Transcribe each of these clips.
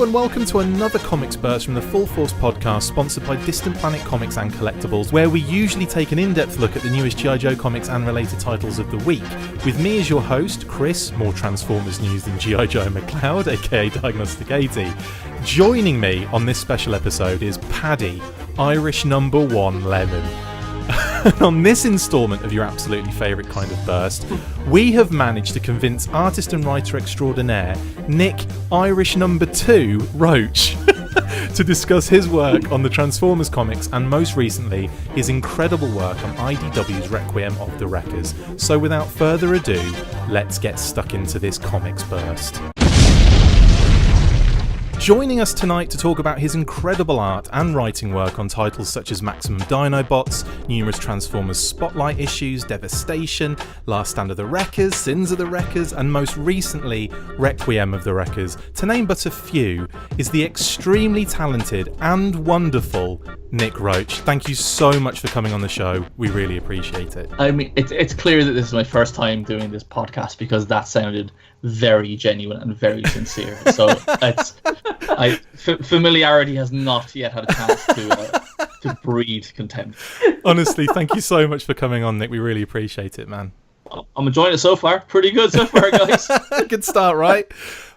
and welcome to another Comics Burst from the Full Force podcast, sponsored by Distant Planet Comics and Collectibles, where we usually take an in-depth look at the newest G.I. Joe comics and related titles of the week. With me as your host, Chris, more Transformers news than G.I. Joe McLeod, aka Diagnostic 80. Joining me on this special episode is Paddy, Irish number one Lemon. On this instalment of your absolutely favourite kind of burst, we have managed to convince artist and writer extraordinaire Nick, Irish number two Roche, to discuss his work on the Transformers comics and most recently his incredible work on IDW's Requiem of the Wreckers. So without further ado, let's get stuck into this comics burst. Joining us tonight to talk about his incredible art and writing work on titles such as Maximum Dinobots, numerous Transformers Spotlight issues, Devastation, Last Stand of the Wreckers, Sins of the Wreckers, and most recently, Requiem of the Wreckers, to name but a few, is the extremely talented and wonderful Nick Roche. Thank you so much for coming on the show. We really appreciate it. I mean, it's clear that this is my first time doing this podcast because that sounded very genuine and very sincere. So familiarity has not yet had a chance to breed contempt. Honestly, thank you so much for coming on, Nick. We really appreciate it, man. I'm enjoying it so far. Pretty good so far, guys. Good start, right?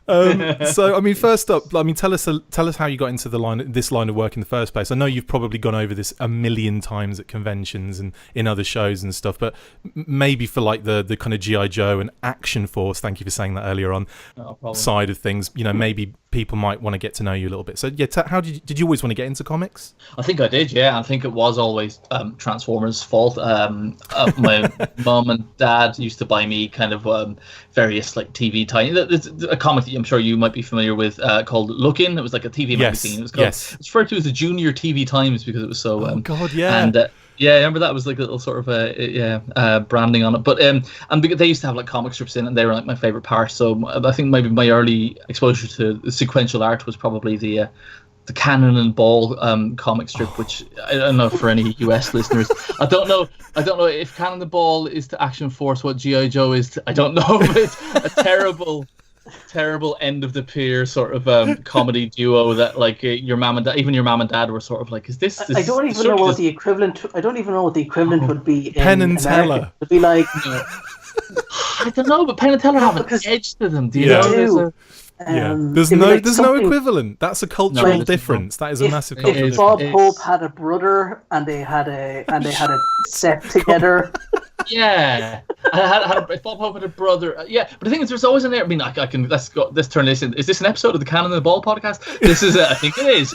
So, I mean, first up, tell us how you got into this line of work in the first place. I know you've probably gone over this a million times at conventions and in other shows and stuff, but maybe for like the kind of G.I. Joe and Action Force, thank you for saying that earlier on, side of things, you know, maybe people might want to get to know you a little bit. So, yeah, how did you always want to get into comics? I think I did, yeah. I think it was always Transformers' fault. My mum and dad used to buy me kind of various like TV titles. A comic that I'm sure you might be familiar with called Look In. It was like a TV magazine. It was called, it's referred to as the Junior TV Times because it was so. Oh God, yeah. And yeah, I remember that was like a little sort of branding on it. But and they used to have like comic strips in it, and they were like my favorite part. So I think maybe my early exposure to sequential art was probably the Cannon and Ball comic strip, which I don't know for any US listeners. I don't know if Cannon and Ball is to Action Force what G.I. Joe is to, I don't know, but it's a terrible end of the pier sort of comedy duo that like your mom and dad were sort of like, is this I don't even know what the equivalent would be in Penn and Teller. America. It'd be like I don't know, but Penn and Teller have an edge to them. Do you know? There's no equivalent. That's a cultural difference. That is a massive cultural difference. If Bob Hope had a brother and they had a set together. Yeah, if Bob Hope had a brother. Yeah, but the thing is, there's always an air. I mean, let's turn this in. Is this an episode of the Cannon and the Ball podcast? This is, I think it is.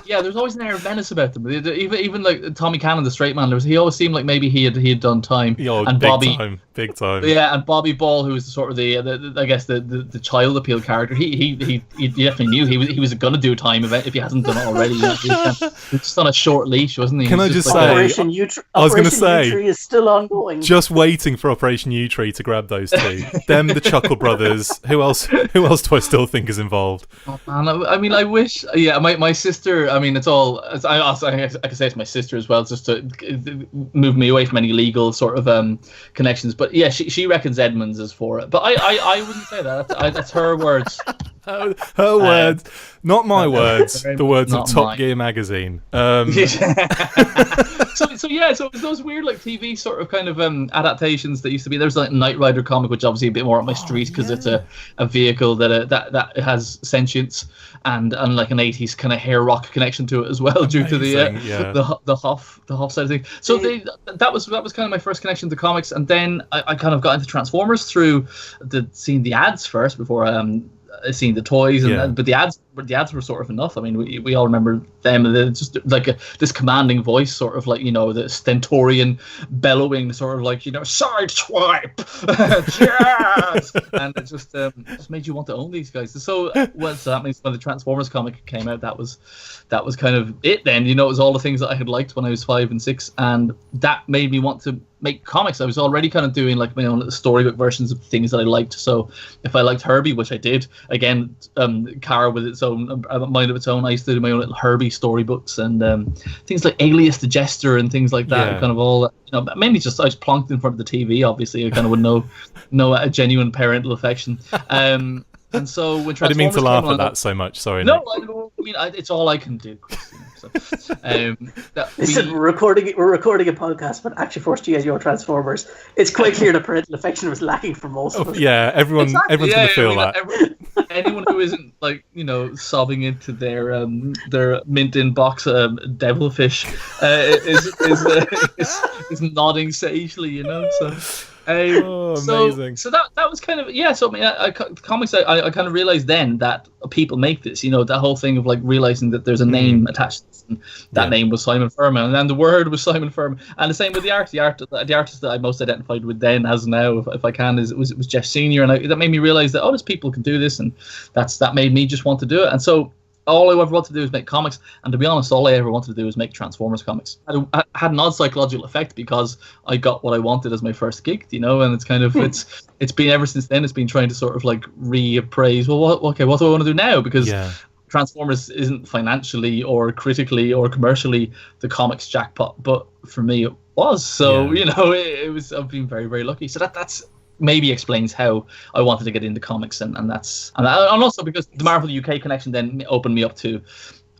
There's always an air of menace about them. Even like Tommy Cannon, the straight man, he always seemed like maybe he had done time. And big time. Yeah, and Bobby Ball, who was sort of the child appeal character, he definitely knew he was going to do time if he hasn't done it already. He was just on a short leash, wasn't he? Can I just say? Operation U-Tree is still ongoing. Just waiting for Operation U-Tree to grab those two. Them, the Chuckle Brothers. Who else do I still think is involved? Oh, man, I mean, I wish. Yeah, my sister. I mean, I can say it's my sister as well, just to move me away from any legal sort of connections. But yeah, she reckons Edmonds is for it. But I wouldn't say that. That's her words. Her words, not my words. The words of Top Gear magazine. So it was those weird like TV sort of kind of adaptations that used to be. There's like Knight Rider comic, which obviously a bit more up my street because it's a vehicle that has sentience and like an 80s kind of hair rock connection to it as well, due to the Hoff side of things. So that was kind of my first connection to comics, and then I kind of got into Transformers through seeing the ads first before seeing the toys, but the ads were sort of enough. I mean, we all remember them. Just like this commanding voice, sort of like, you know, the stentorian bellowing, sort of like, you know, side swipe, yes, and it just made you want to own these guys. So that means when the Transformers comic came out, that was kind of it. Then, you know, it was all the things that I had liked when I was 5 and 6, and that made me want to make comics. I was already kind of doing like my own storybook versions of things that I liked. So if I liked Herbie, which I did, again, Kara with its own mind of its own, I used to do my own little Herbie storybooks and things like Alias the Jester and things like that. Kind of all, you know, mainly just I just plonked in front of the TV. Obviously, I kind of would know a genuine parental affection. And so when I didn't mean to Transformers laugh came at along, that so much. Sorry. no, Nick. I mean it's all I can do. So, Listen, we're recording a podcast, but Action Force G.I. Joe Transformers. It's quite clear that parental affection was lacking for most of us. Yeah, everyone's going to feel that. Anyone who isn't sobbing into their mint in box devilfish is nodding sagely, So. Amazing. So that was kind of So I mean, comics. I kind of realized then that people make this. That whole thing of realizing that there's a name attached. To this, and that name was Simon Furman, and then the word was Simon Furman, and the same with the art. The artist that I most identified with then, as now, if I can, was Jeff Senior, and that made me realize that there's people can do this, and that made me just want to do it, and so. All I ever wanted to do was make comics, and to be honest, all I ever wanted to do was make Transformers comics. I had an odd psychological effect because I got what I wanted as my first gig, and it's kind of it's been ever since then. It's been trying to sort of reappraise. Well, what do I want to do now? Because Transformers isn't financially or critically or commercially the comics jackpot, but for me it was. So it was. I've been very, very lucky. So that's. Maybe explains how I wanted to get into comics, and also because the Marvel UK connection then opened me up to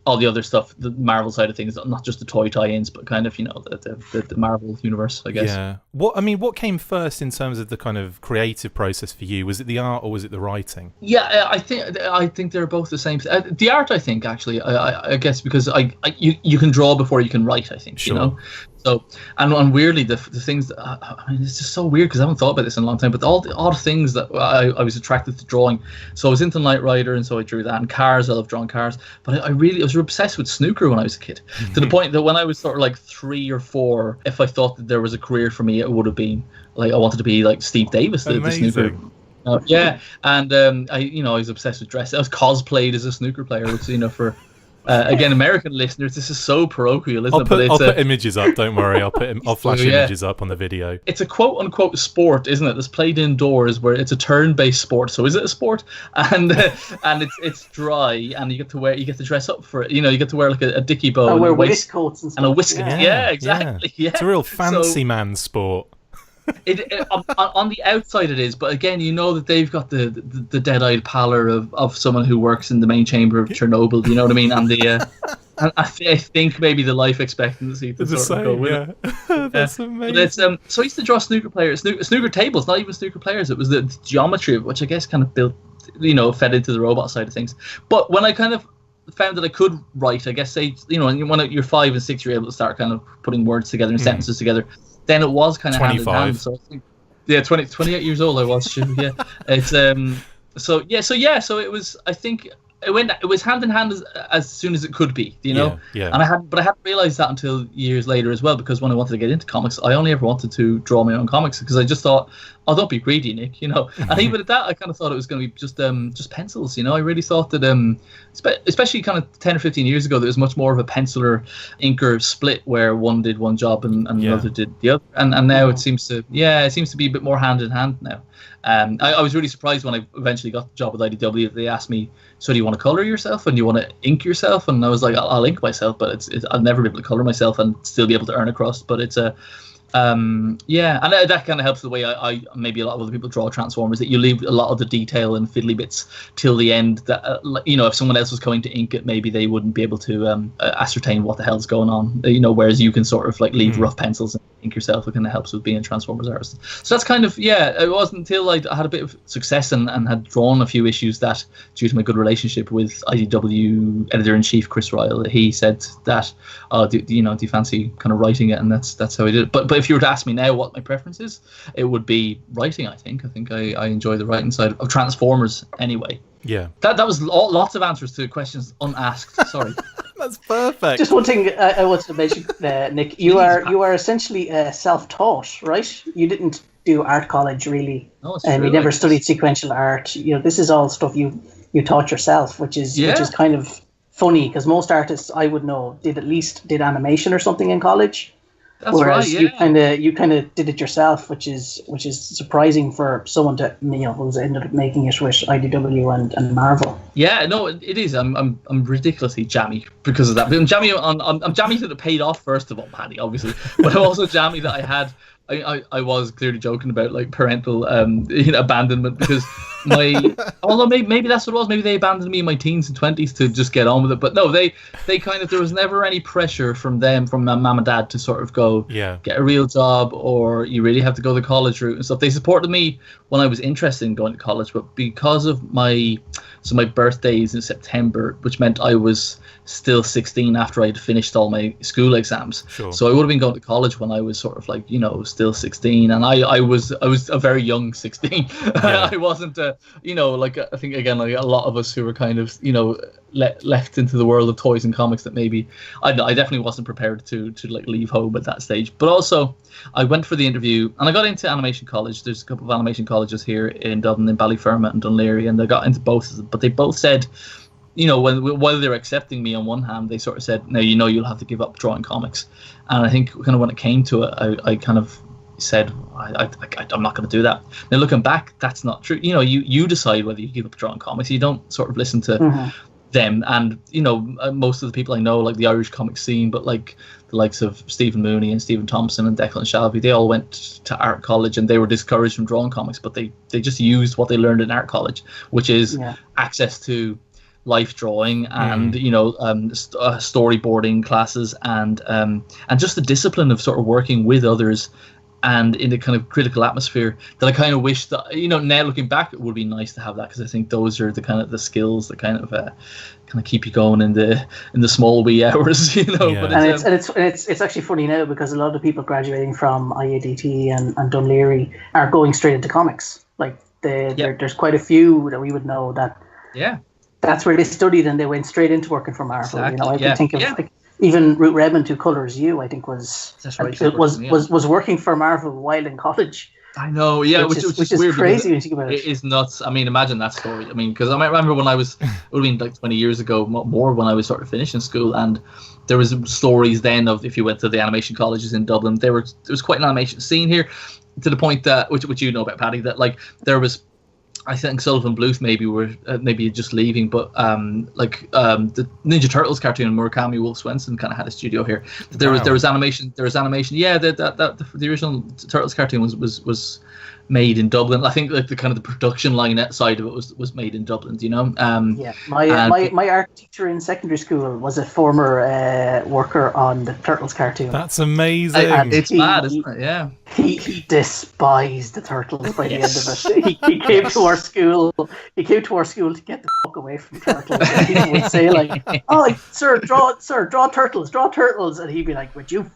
all the other stuff, the Marvel side of things, not just the toy tie-ins, but kind of the Marvel universe, I guess. Yeah. What came first in terms of the kind of creative process for you? Was it the art or was it the writing? Yeah, I think they're both the same. The art, I think, actually, I guess because you can draw before you can write. I think Sure. So and weirdly the things that, I mean, it's just so weird because I haven't thought about this in a long time, but all the odd things that I was attracted to drawing. So I was into Knight Rider, and so I drew that, and cars. I love drawing cars, but I was obsessed with snooker when I was a kid, to the point that when I was sort of 3 or 4, if I thought that there was a career for me, it would have been I wanted to be like Steve Davis, the snooker. And I was obsessed with dress. I was cosplayed as a snooker player, which for. Again, American listeners, this is so parochial, isn't it? I'll put images up. Don't worry. I'll flash images up on the video. It's a quote unquote sport, isn't it? That's played indoors, where it's a turn-based sport. So is it a sport? And it's dry, and you get to dress up for it. You get to wear a dicky bow and wear waistcoats and stuff. And a waistcoat. Yeah, exactly. Yeah. It's a real fancy man sport. On the outside it is, but again, that they've got the dead-eyed pallor of someone who works in the main chamber of Chernobyl. You know what I mean? And the and I think maybe the life expectancy to sort of go with it. That's amazing. But it's so I used to draw snooker players, snooker tables, not even snooker players. It was the geometry of which I guess kind of built, fed into the robot side of things. But when I kind of found that I could write, I guess when you're 5 and 6, you're able to start kind of putting words together and sentences together. Then it was kind of 25. hand in hand. So I think, 28 years old I was. Yeah, it's so it was. I think it was hand in hand as soon as it could be, Yeah. And I hadn't realized that until years later as well, because when I wanted to get into comics, I only ever wanted to draw my own comics because I just thought, oh, don't be greedy, Nick, And even at that, I kind of thought it was going to be just pencils, I really thought that, especially kind of 10 or 15 years ago, there was much more of a penciler inker split where one did one job and another did the other, and now it seems to be a bit more hand in hand now. I was really surprised when I eventually got the job with IDW. They asked me, so do you want to color yourself and do you want to ink yourself? And I was like, I'll ink myself, but I'll never be able to color myself and still be able to earn a crust. But it's a and that kind of helps the way I maybe a lot of other people draw Transformers, that you leave a lot of the detail and fiddly bits till the end, that if someone else was coming to ink it, maybe they wouldn't be able to ascertain what the hell's going on, whereas you can sort of leave rough pencils and ink yourself. It kind of helps with being a Transformers artist. So that's kind of it wasn't until I had a bit of success and had drawn a few issues that, due to my good relationship with IDW editor-in-chief Chris Ryle, he said that do you fancy kind of writing it, and that's how I did it. But if you were to ask me now what my preference is, it would be writing. I think I enjoy the writing side of Transformers anyway. Yeah, that was lots of answers to questions unasked. Sorry. That's perfect. Just one thing I wanted to mention, Nick. You are essentially self-taught, right? You didn't do art college really, and you never studied sequential art. This is all stuff you taught yourself, which is kind of funny because most artists I would know did animation or something in college. That's Whereas right, yeah. you kind of did it yourself, which is surprising for someone to who's ended up making it with IDW and Marvel. Yeah, no, it is. I'm ridiculously jammy because of that. I'm jammy I'm jammy that it paid off, first of all, Paddy, obviously, but I'm also jammy that I was clearly joking about parental abandonment, because although maybe that's what it was. Maybe they abandoned me in my teens and 20s to just get on with it. But no, they kind of, there was never any pressure from my mum and dad to sort of go get a real job, or you really have to go the college route and stuff. They supported me when I was interested in going to college, but because of my birthday's in September, which meant I was still 16 after I'd finished all my school exams. Sure. So I would have been going to college when I was sort of like, still 16, and I was a very young 16. I wasn't like, I think again, like a lot of us who were kind of left into the world of toys and comics, that maybe I definitely wasn't prepared to like leave home at that stage. But also I went for the interview and I got into animation college. There's a couple of animation colleges here in Dublin, in Ballyfermot and Dunleary, and I got into both of them, but they both said, while they were accepting me on one hand, they sort of said, no, you'll have to give up drawing comics. And I think kind of when it came to it, I kind of said, I'm not going to do that. Now looking back, that's not true. You decide whether you give up drawing comics. You don't sort of listen to them. And most of the people I know, like the Irish comic scene, but like the likes of Stephen Mooney and Stephen Thompson and Declan Shalvey, they all went to art college and they were discouraged from drawing comics, but they just used what they learned in art college, which is access to life drawing and storyboarding classes and just the discipline of sort of working with others and in the kind of critical atmosphere that I kind of wish that now looking back, it would be nice to have that, because I think those are the kind of the skills that kind of keep you going in the small wee hours. But it's actually funny now, because a lot of people graduating from IADT and Dunleary are going straight into comics. Like there's quite a few that we would know that that's where they studied and they went straight into working for Marvel. Exactly. I can think of like even Root Redmond, who colours you, I think was working for Marvel while in college. I know, which is weird, crazy when you think about it. It is nuts. I mean, imagine that story. I mean, because I might remember when I was, it would have been like 20 years ago, more when I was sort of finishing school, and there was stories then of if you went to the animation colleges in Dublin, there was quite an animation scene here, to the point that, which you know about, Paddy, that like there was, I think Sullivan Bluth maybe were just leaving, but the Ninja Turtles cartoon, Murakami Wolf Swenson kind of had a studio here. There was animation. Yeah, the original Turtles cartoon was made in Dublin. I think like the kind of the production line side of it was made in Dublin. My art teacher in secondary school was a former worker on the Turtles cartoon. That's amazing. It's mad, isn't it? Yeah. He despised the Turtles by the end of it. He came to our school. He came to our school to get the fuck away from Turtles. And people would say like, "Oh, sir, draw turtles," and he'd be like, "Would you?"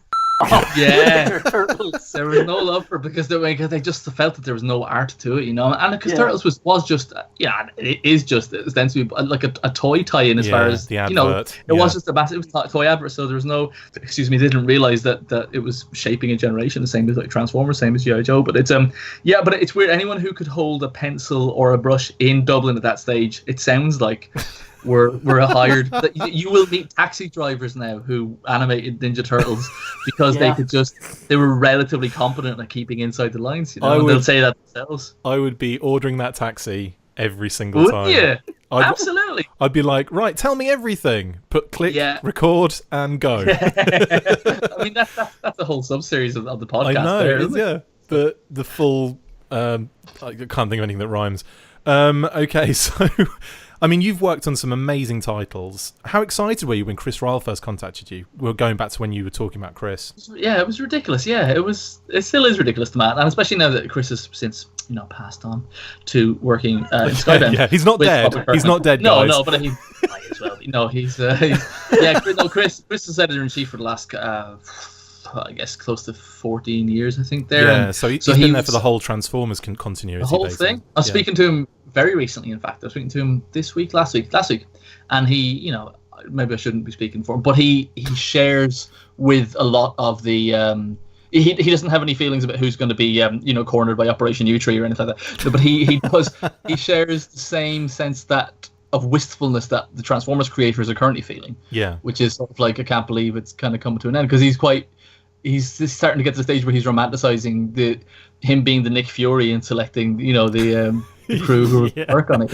Turtles. There was no love for it, because they just felt that there was no art to it, and because Turtles was just it is just ostensibly like a toy tie-in as far as the advert. It was just a massive toy advert, so there was no, they didn't realize that it was shaping a generation, the same as like Transformers, same as G.I. Joe. But it's but it's weird. Anyone who could hold a pencil or a brush in Dublin at that stage, it sounds like were hired. You will meet taxi drivers now who animated Ninja Turtles because they were relatively competent at keeping inside the lines. They'll say that themselves. I would be ordering that taxi every single time. Wouldn't you? Absolutely. I'd be like, right, tell me everything. Click, record, and go. I mean, that's the whole sub-series of the podcast. I know, there, isn't it? the full. I can't think of anything that rhymes. Okay, so. I mean, you've worked on some amazing titles. How excited were you when Chris Ryall first contacted you? We're going back to when you were talking about Chris. Yeah, it was ridiculous. Yeah, it still is ridiculous to Matt, and especially now that Chris has since passed on to working in Skybound. Yeah, he's not dead. He's not dead, guys. No, but he might as well. No, Chris is editor-in-chief for the last I guess close to 14 years, I think. There. Yeah, so he's been there for the whole Transformers continuity. The whole thing. I was speaking to him very recently, in fact. I was speaking to him last week. And he, maybe I shouldn't be speaking for him, but he shares with a lot of the... He doesn't have any feelings about who's going to be, cornered by Operation U-Tree or anything like that. But he does. He shares the same sense of wistfulness that the Transformers creators are currently feeling. Yeah. Which is sort of like, I can't believe it's kind of coming to an end, because he's just starting to get to the stage where he's romanticizing him being the Nick Fury and selecting, the crew who work on it.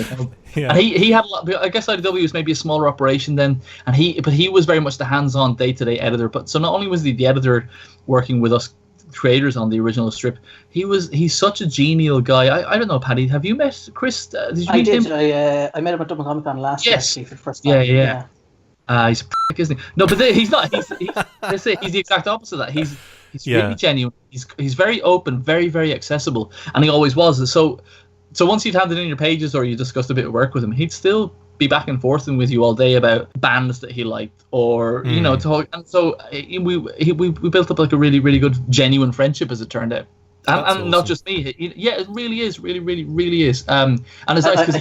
And he had a lot. I guess IDW was maybe a smaller operation then, but he was very much the hands-on day-to-day editor. But so not only was he the editor working with us creators on the original strip. He's such a genial guy. I don't know, Paddy, have you met Chris? Did you meet him? I met him at Dublin Comic Con last year, actually, for the first time. Yeah. He's a prick, isn't he? No, but he's not. He's the exact opposite of that. He's really genuine. He's very open, very, very accessible, and he always was. So once you'd handed in your pages or you discussed a bit of work with him, he'd still be back and forth with you all day about bands that he liked, or talk. And so we built up like a really, really good, genuine friendship, as it turned out. And awesome. Not just me. It really is. Really is. And it's nice I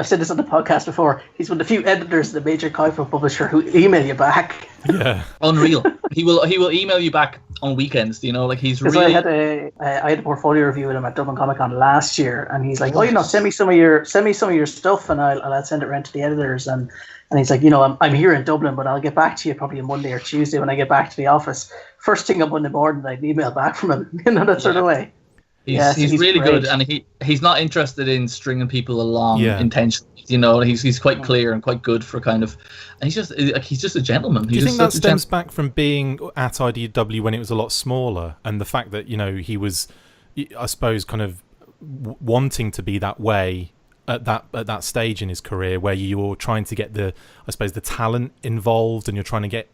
said this on the podcast before. He's one of the few editors of the major comic book publisher who email you back. Yeah, unreal. He will email you back on weekends. Like he's really. I had a portfolio review with him at Dublin Comic Con last year, and he's like, send me some of your stuff, and I'll send it around to the editors. And he's like, I'm here in Dublin, but I'll get back to you probably on Monday or Tuesday when I get back to the office. First thing on Monday morning, I'd email back from him, that sort of way. He's really great. Good, and he's not interested in stringing people along intentionally. He's quite clear and quite good for kind of. And he's just a gentleman. Do you think that stems back from being at IDW when it was a lot smaller, and the fact that he was, I suppose, kind of wanting to be that way at that stage in his career, where you're trying to get the talent involved, and you're trying to get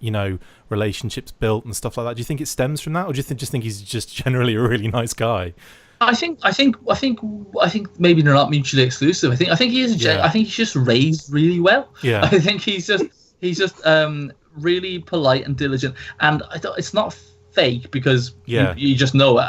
relationships built and stuff like that? Do you think it stems from that, or do you just think he's just generally a really nice guy? I think maybe they're not mutually exclusive. I think he is. I think he's just raised really well. Yeah. I think he's just really polite and diligent, and it's not fake, because you just know it.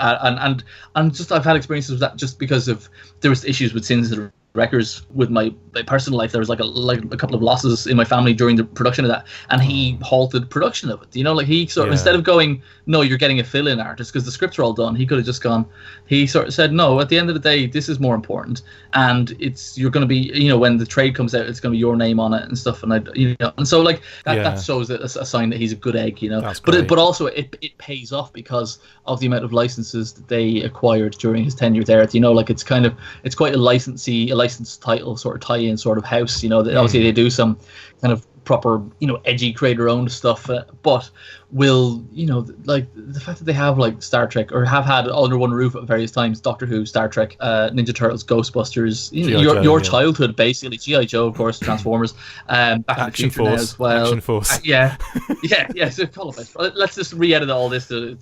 And just I've had experiences with that just because of there was issues with Sins of the Wreckers with my personal life. There was like a couple of losses in my family during the production of that, and he halted production of it. He sort of, instead of going, no, you're getting a fill-in artist because the scripts are all done, he could have just gone. He sort of said, no, at the end of the day, this is more important, and you're going to be, when the trade comes out, it's going to be your name on it and stuff, and and so like that shows a sign that he's a good egg, but also it pays off because of the amount of licenses that they acquired during his tenure there. It's quite a licensed title sort of tie-in sort of house. Obviously they do some kind of proper edgy creator-owned stuff, but the fact that they have like Star Trek, or have had under one roof at various times, Doctor Who, Star Trek, Ninja Turtles, Ghostbusters, your childhood basically, G.I. Joe, of course, Transformers, Back to the Future now as well. Action Force. So call it. Let's just re-edit all this to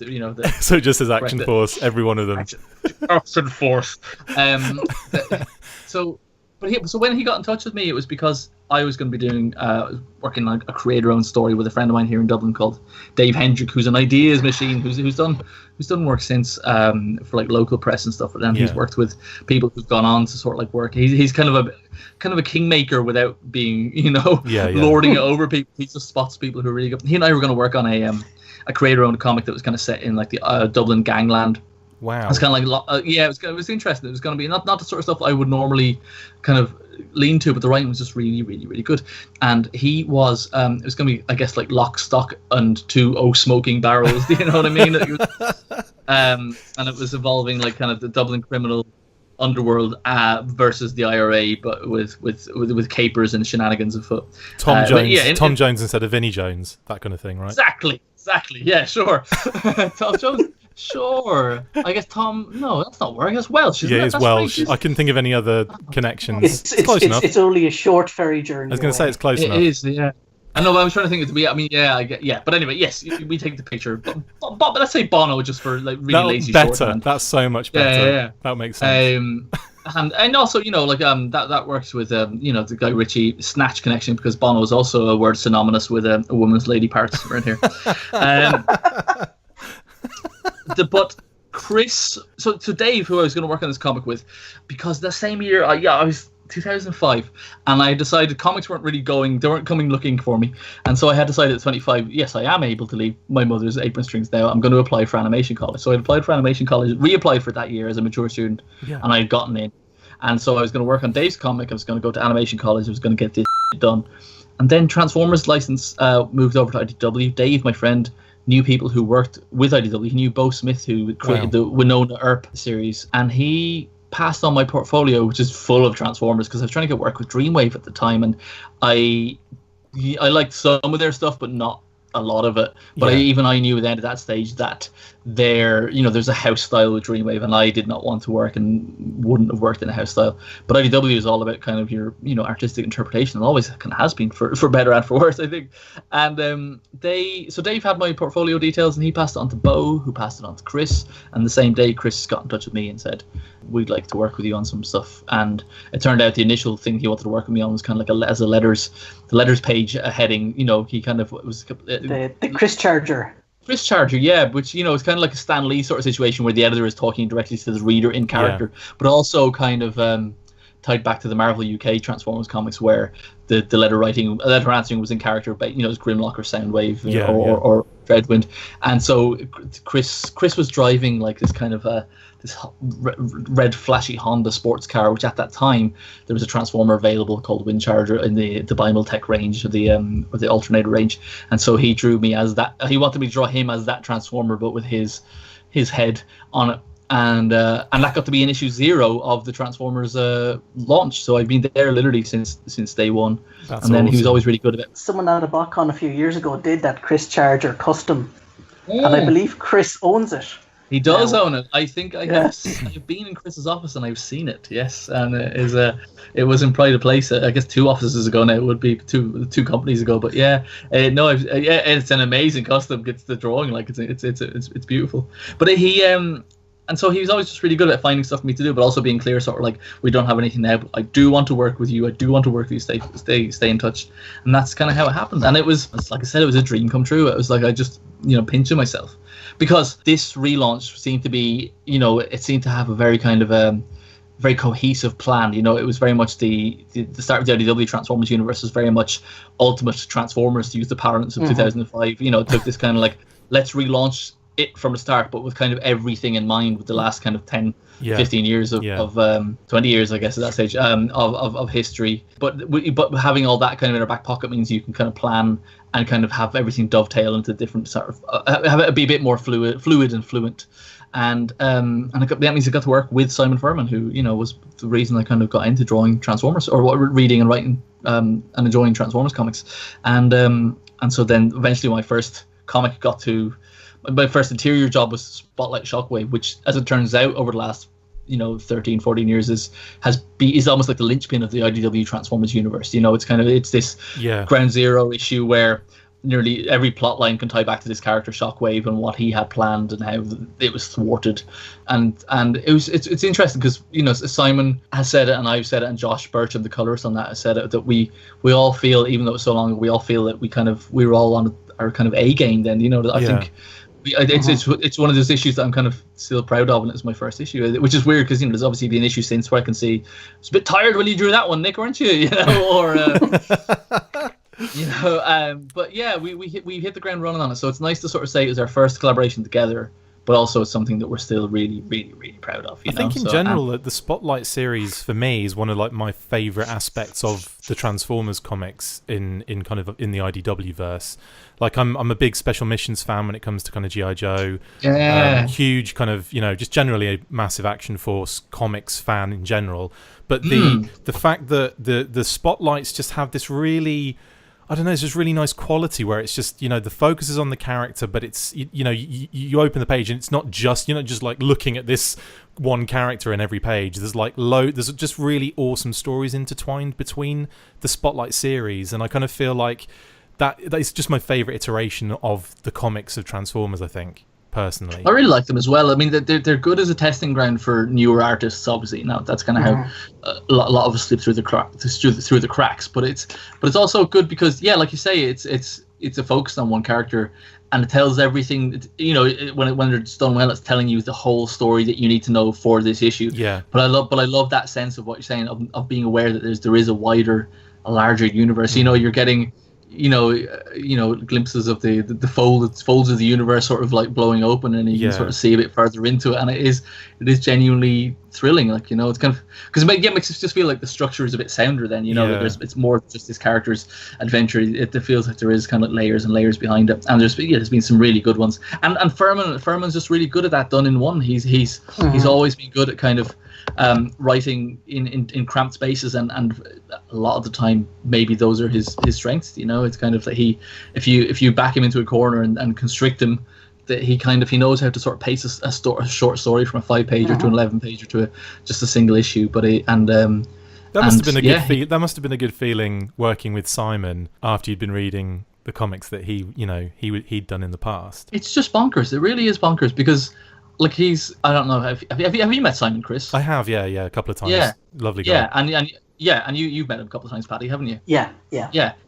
so just as Action Force, every one of them. Action Force. So when he got in touch with me, it was because I was going to be doing working on a creator-owned story with a friend of mine here in Dublin called Dave Hendrick, who's an ideas machine, who's done work since for like local press and stuff. But then he's worked with people who've gone on to sort of like work. He's kind of a kingmaker without being lording it over people. He just spots people who are really good. He and I were going to work on a creator-owned comic that was kind of set in like the Dublin gangland. Wow. It's kind of like it was interesting. It was going to be not the sort of stuff I would normally kind of lean to, but the writing was just really, really, really good. And he was it was going to be, I guess, like Lock, Stock and Two Smoking Barrels. Do you know what I mean? And it was involving like kind of the Dublin criminal underworld versus the IRA, but with capers and shenanigans afoot. Tom Jones, Tom Jones instead of Vinnie Jones, that kind of thing, right? Exactly. Yeah, sure. Tom Jones. Sure. I guess Tom. No, that's not work. That's Welsh. Isn't it? It's Welsh. I couldn't think of any other connections. It's close enough. It's only a short ferry journey. I was going to say it's close enough. It is. Yeah. I know. But I was trying to think of I mean, yeah. I get. Yeah. But anyway, yes. We take the picture. But let's say Bono just for like really lazy better. Shorthand. That's so much better. Yeah. That makes sense. And also, that works with the Guy Ritchie Snatch connection, because Bono is also a word synonymous with a woman's lady parts around here. But Chris, so Dave, who I was going to work on this comic with, because the same year, I was 2005, and I decided comics weren't really they weren't coming looking for me, and so I had decided at 25, yes, I am able to leave my mother's apron strings now. I'm going to apply for animation college. So I applied for animation college, reapplied for that year as a mature student, and I had gotten in, and so I was going to work on Dave's comic. I was going to go to animation college. I was going to get this done, and then Transformers license moved over to IDW. Dave, my friend, knew people who worked with IDW. He knew Bo Smith, who created the Winona Earp series, and he passed on my portfolio, which is full of Transformers, because I was trying to get work with Dreamwave at the time, and I liked some of their stuff, but not a lot of it. But I knew then at that stage that there's a house style with Dreamwave, and I did not want to work and wouldn't have worked in a house style. But IDW is all about kind of your artistic interpretation, and always kind of has been for better and for worse, I think. And Dave had my portfolio details, and he passed it on to Bo, who passed it on to Chris. And the same day, Chris got in touch with me and said, "We'd like to work with you on some stuff." And it turned out the initial thing he wanted to work with me on was kind of like the letters page heading. He kind of was the Chris Charger. Chris Charger, yeah, which is kind of like a Stan Lee sort of situation where the editor is talking directly to the reader in character, but also kind of tied back to the Marvel UK Transformers comics where the letter answering was in character, but it was Grimlock or Soundwave or Dreadwind. And so Chris was driving like this kind of this red flashy Honda sports car, which at that time there was a Transformer available called Windcharger in the Bimel range or the alternator range. And so he drew me as that. He wanted me to draw him as that Transformer, but with his head on it. And that got to be in issue 0 of the Transformers launch. So I've been there literally since day one. That's and then awesome. He was always really good at it. Someone out of BotCon a few years ago did that Chris Charger custom, and I believe Chris owns it. He does own it. I think I've been in Chris's office and I've seen it. Yes, and it was in Pride of Place. I guess 2 offices ago now. It would be two companies ago. But it's an amazing custom. Gets the drawing like it's beautiful. But and so he was always just really good at finding stuff for me to do, but also being clear, sort of like, we don't have anything now, but I do want to work with you. I do want to work with you. Stay in touch. And that's kind of how it happened. And it was, like I said, it was a dream come true. It was like I just, pinching myself. Because this relaunch seemed to be, it seemed to have a very kind of very cohesive plan. It was very much the start of the IDW Transformers universe was very much Ultimate Transformers, to use the parlance of 2005. It took this kind of like, let's relaunch it from the start, but with kind of everything in mind, with the last kind of 10 15 years of 20 years, I guess, at that stage of history, but having all that kind of in our back pocket means you can kind of plan and kind of have everything dovetail into different sort of have it be a bit more fluid and fluent. And that means I got to work with Simon Furman, who was the reason I kind of got into drawing Transformers, or reading and writing and enjoying Transformers comics. And so then eventually my first interior job was Spotlight Shockwave, which, as it turns out, over the last 13, 14 years is almost like the linchpin of the IDW Transformers universe. It's this ground zero issue where nearly every plot line can tie back to this character Shockwave and what he had planned and how it was thwarted. And it's interesting because Simon has said it and I've said it, and Josh Burcham, the colorist on that, has said it, that we all feel, even though it was so long ago, we all feel that we were all on our kind of A game then. I think it's one of those issues that I'm kind of still proud of, and it's my first issue, which is weird because there's obviously been issues since where I can see it's a bit tired when you drew that one, Nick, weren't you? But yeah, we hit the ground running on it, so it's nice to sort of say it was our first collaboration together, but also it's something that we're still really, really, really proud of. I think in general, the Spotlight series for me is one of like my favourite aspects of the Transformers comics in the IDW verse. Like I'm a big Special Missions fan when it comes to kind of G.I. Joe. Yeah. Huge kind of just generally a massive Action Force comics fan in general. But the fact that the Spotlights just have this really, I don't know, it's just really nice quality where it's just, the focus is on the character, but it's, you open the page and it's not just, just like looking at this one character in every page. There's like there's just really awesome stories intertwined between the Spotlight series. And I kind of feel like that is just my favorite iteration of the comics of Transformers, I think. Personally, I really like them as well. I mean, they're good as a testing ground for newer artists. Obviously, now that's kind of how a lot of us slip through the cracks. But it's also good because, like you say, it's a focus on one character, and it tells everything. When it's done well, it's telling you the whole story that you need to know for this issue. Yeah. But I love that sense of what you're saying of being aware that there is a larger universe. You're getting glimpses of the folds of the universe sort of like blowing open, and you can sort of see a bit further into it, and it is genuinely thrilling. Like, you know, it's kind of because it makes it just feel like the structure is a bit sounder. Then, you know, that it's more just this character's adventure. It feels like there is kind of like layers and layers behind it, and there's been some really good ones. And Furman's just really good at that done in one. He's always been good at kind of writing in cramped spaces, and a lot of the time maybe those are his strengths. You know, it's kind of that if you back him into a corner and constrict him, that he knows how to sort of pace a short story from a 5-pager to an 11-pager to just a single issue. But that must have been a good feeling working with Simon after you'd been reading the comics that he'd done in the past. It's just bonkers. It really is bonkers because, like, I don't know. Have you met Simon, Chris? I have, yeah, a couple of times. Yeah, lovely guy. Yeah, and you've met him a couple of times, Paddy, haven't you? Yeah.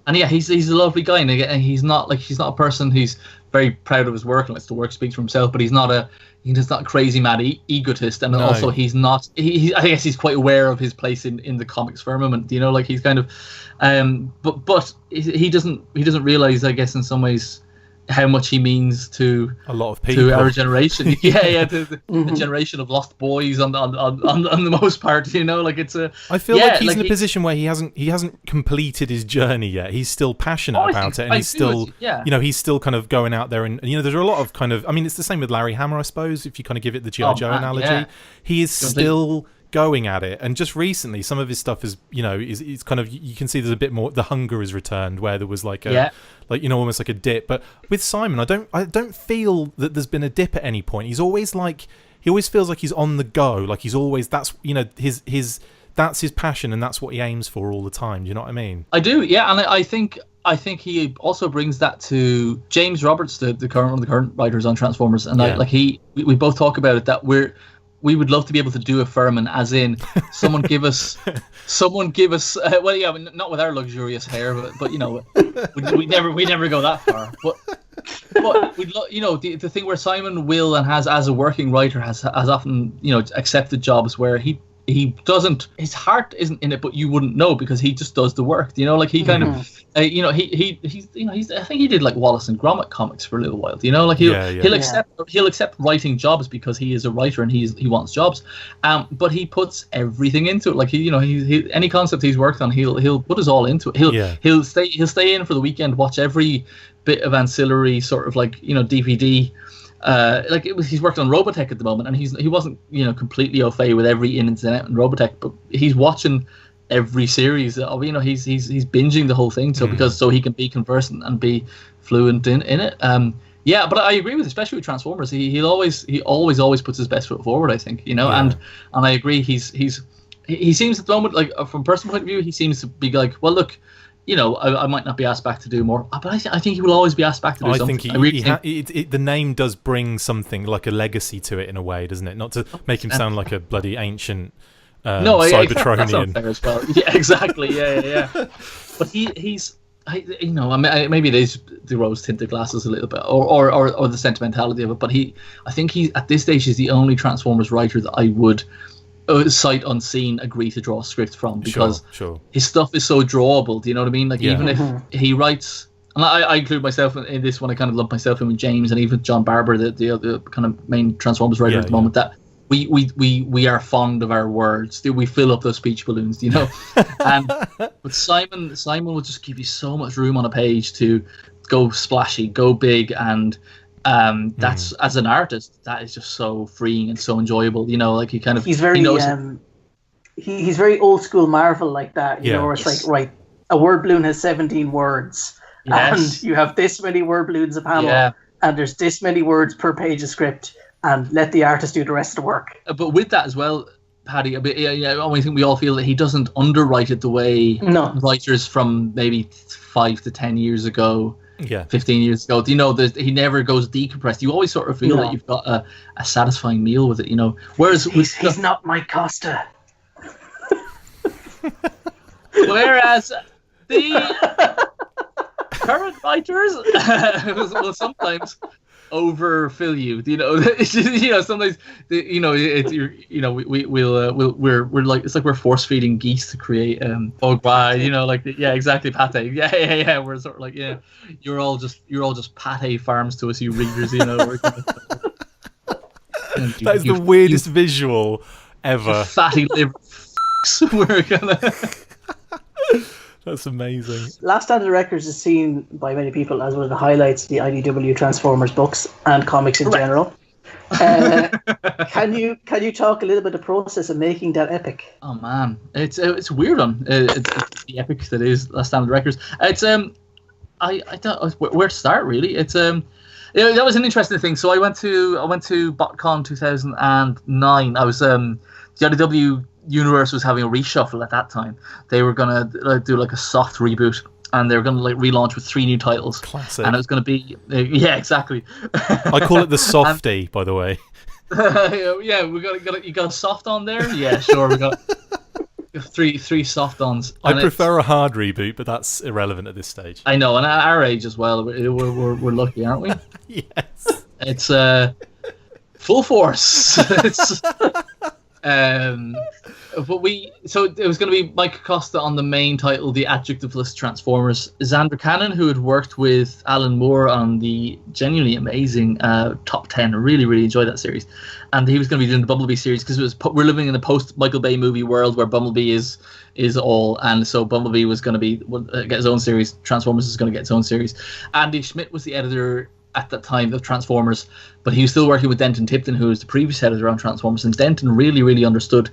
And he's a lovely guy, and he's not a person who's very proud of his work and lets the work speak for himself. But he's not a crazy mad egotist, and also he's not. I guess he's quite aware of his place in the comics firmament. You know, like he's kind of, but he doesn't realize, I guess, in some ways, how much he means to a lot of people, to our generation. The generation of lost boys on the most part. You know, like it's a. I feel like he's in a position where he hasn't completed his journey yet. He's still passionate about it, and he's still he's still kind of going out there, and there's a lot of kind of. I mean, it's the same with Larry Hama, I suppose. If you kind of give it the G.I. Joe analogy, he is still going at it. And just recently, some of his stuff is is kind of, you can see there's a bit more, the hunger has returned, where there was like a almost like a dip. But with Simon, I don't feel that there's been a dip at any point. He always feels like he's on the go, like he's always, that's his that's his passion, and that's what he aims for all the time. Do you know what I mean? I do, yeah. And I think he also brings that to James Roberts, one of the current writers on Transformers, and we both talk about it, that we would love to be able to do a Furman, as in someone give us not with our luxurious hair, but we never go that far. But we'd the thing where Simon will and has, as a working writer, has often accepted jobs where he doesn't, his heart isn't in it, but you wouldn't know because he just does the work. Like he kind of I think he did like Wallace and Gromit comics for a little while. Like he'll accept writing jobs because he is a writer and he wants jobs. But he puts everything into it. Like he any concept he's worked on, he'll put his all into it. He'll stay in for the weekend, watch every bit of ancillary sort of like DVD. He's worked on Robotech at the moment, and he wasn't completely au fait with every ins and out in Robotech, but he's watching every series. He's binging the whole thing, so he can be conversant and be fluent in it. But I agree with, especially with Transformers, he always puts his best foot forward, I think, and I agree. He seems at the moment, like from a personal point of view, he seems to be like, well, look, I might not be asked back to do more, but I think he will always be asked back to do something. I think the name does bring something like a legacy to it in a way, doesn't it? Not to make him sound like a bloody ancient Cybertronian. That's not fair as well. Yeah, exactly. Yeah. But he's maybe it is the rose-tinted glasses a little bit, or the sentimentality of it. But I think he at this stage is the only Transformers writer that I would, sight unseen, agree to draw a script from, because his stuff is so drawable. Do you know what I mean? Like even if he writes, and I include myself in this one, I kind of lump myself in with James and even John Barber, the other kind of main Transformers writer at the moment, that we are fond of our words. We fill up those speech balloons, but Simon will just give you so much room on a page to go splashy, go big, and that's, as an artist, that is just so freeing and so enjoyable. Like he's very he's very old school Marvel like that. Where it's like, right, a word balloon has 17 words, and you have this many word balloons a panel, and there's this many words per page of script, and let the artist do the rest of the work. But with that as well, Paddy, I think we all feel that he doesn't underwrite it the way writers from maybe 5 to 10 years ago. 15 years ago, he never goes decompressed. You always sort of feel that you've got a satisfying meal with it, Whereas he's not my Costa. Whereas the current writers will sometimes overfill you. Sometimes we're like, it's like we're force feeding geese to create exactly, pate. Yeah. We're sort of like, you're all just pate farms to us, you readers. That is the weirdest visual ever. Fatty liver we're gonna. That's amazing. Last Stand of the Records is seen by many people as one of the highlights of the IDW Transformers books and comics in general. Can you talk a little bit of the process of making that epic? Oh man, it's a weird one. It's the epic that is Last Stand of the Records. It's I don't know where to start really. It's that was an interesting thing. So I went to BotCon 2009. I was the IDW universe was having a reshuffle at that time. They were gonna do like a soft reboot, and they were gonna like relaunch with 3 new titles. Classic. And it was gonna be yeah, exactly. I call it the softie, by the way. Yeah, you got a soft on there. Yeah, sure. We got three soft ons. I prefer a hard reboot, but that's irrelevant at this stage. I know, and at our age as well, we're lucky, aren't we? Yes. It's full force. It's so it was going to be Mike Costa on the main title, the adjectiveless Transformers. Xander Cannon, who had worked with Alan Moore on the genuinely amazing Top 10, I really, really enjoyed that series, and he was going to be doing the Bumblebee series because we're living in a post Michael Bay movie world where Bumblebee is all, and so Bumblebee was going to get his own series. Transformers is going to get its own series. Andy Schmidt was the editor at that time of Transformers, but he was still working with Denton Tipton, who was the previous editor on Transformers, and Denton really, really understood,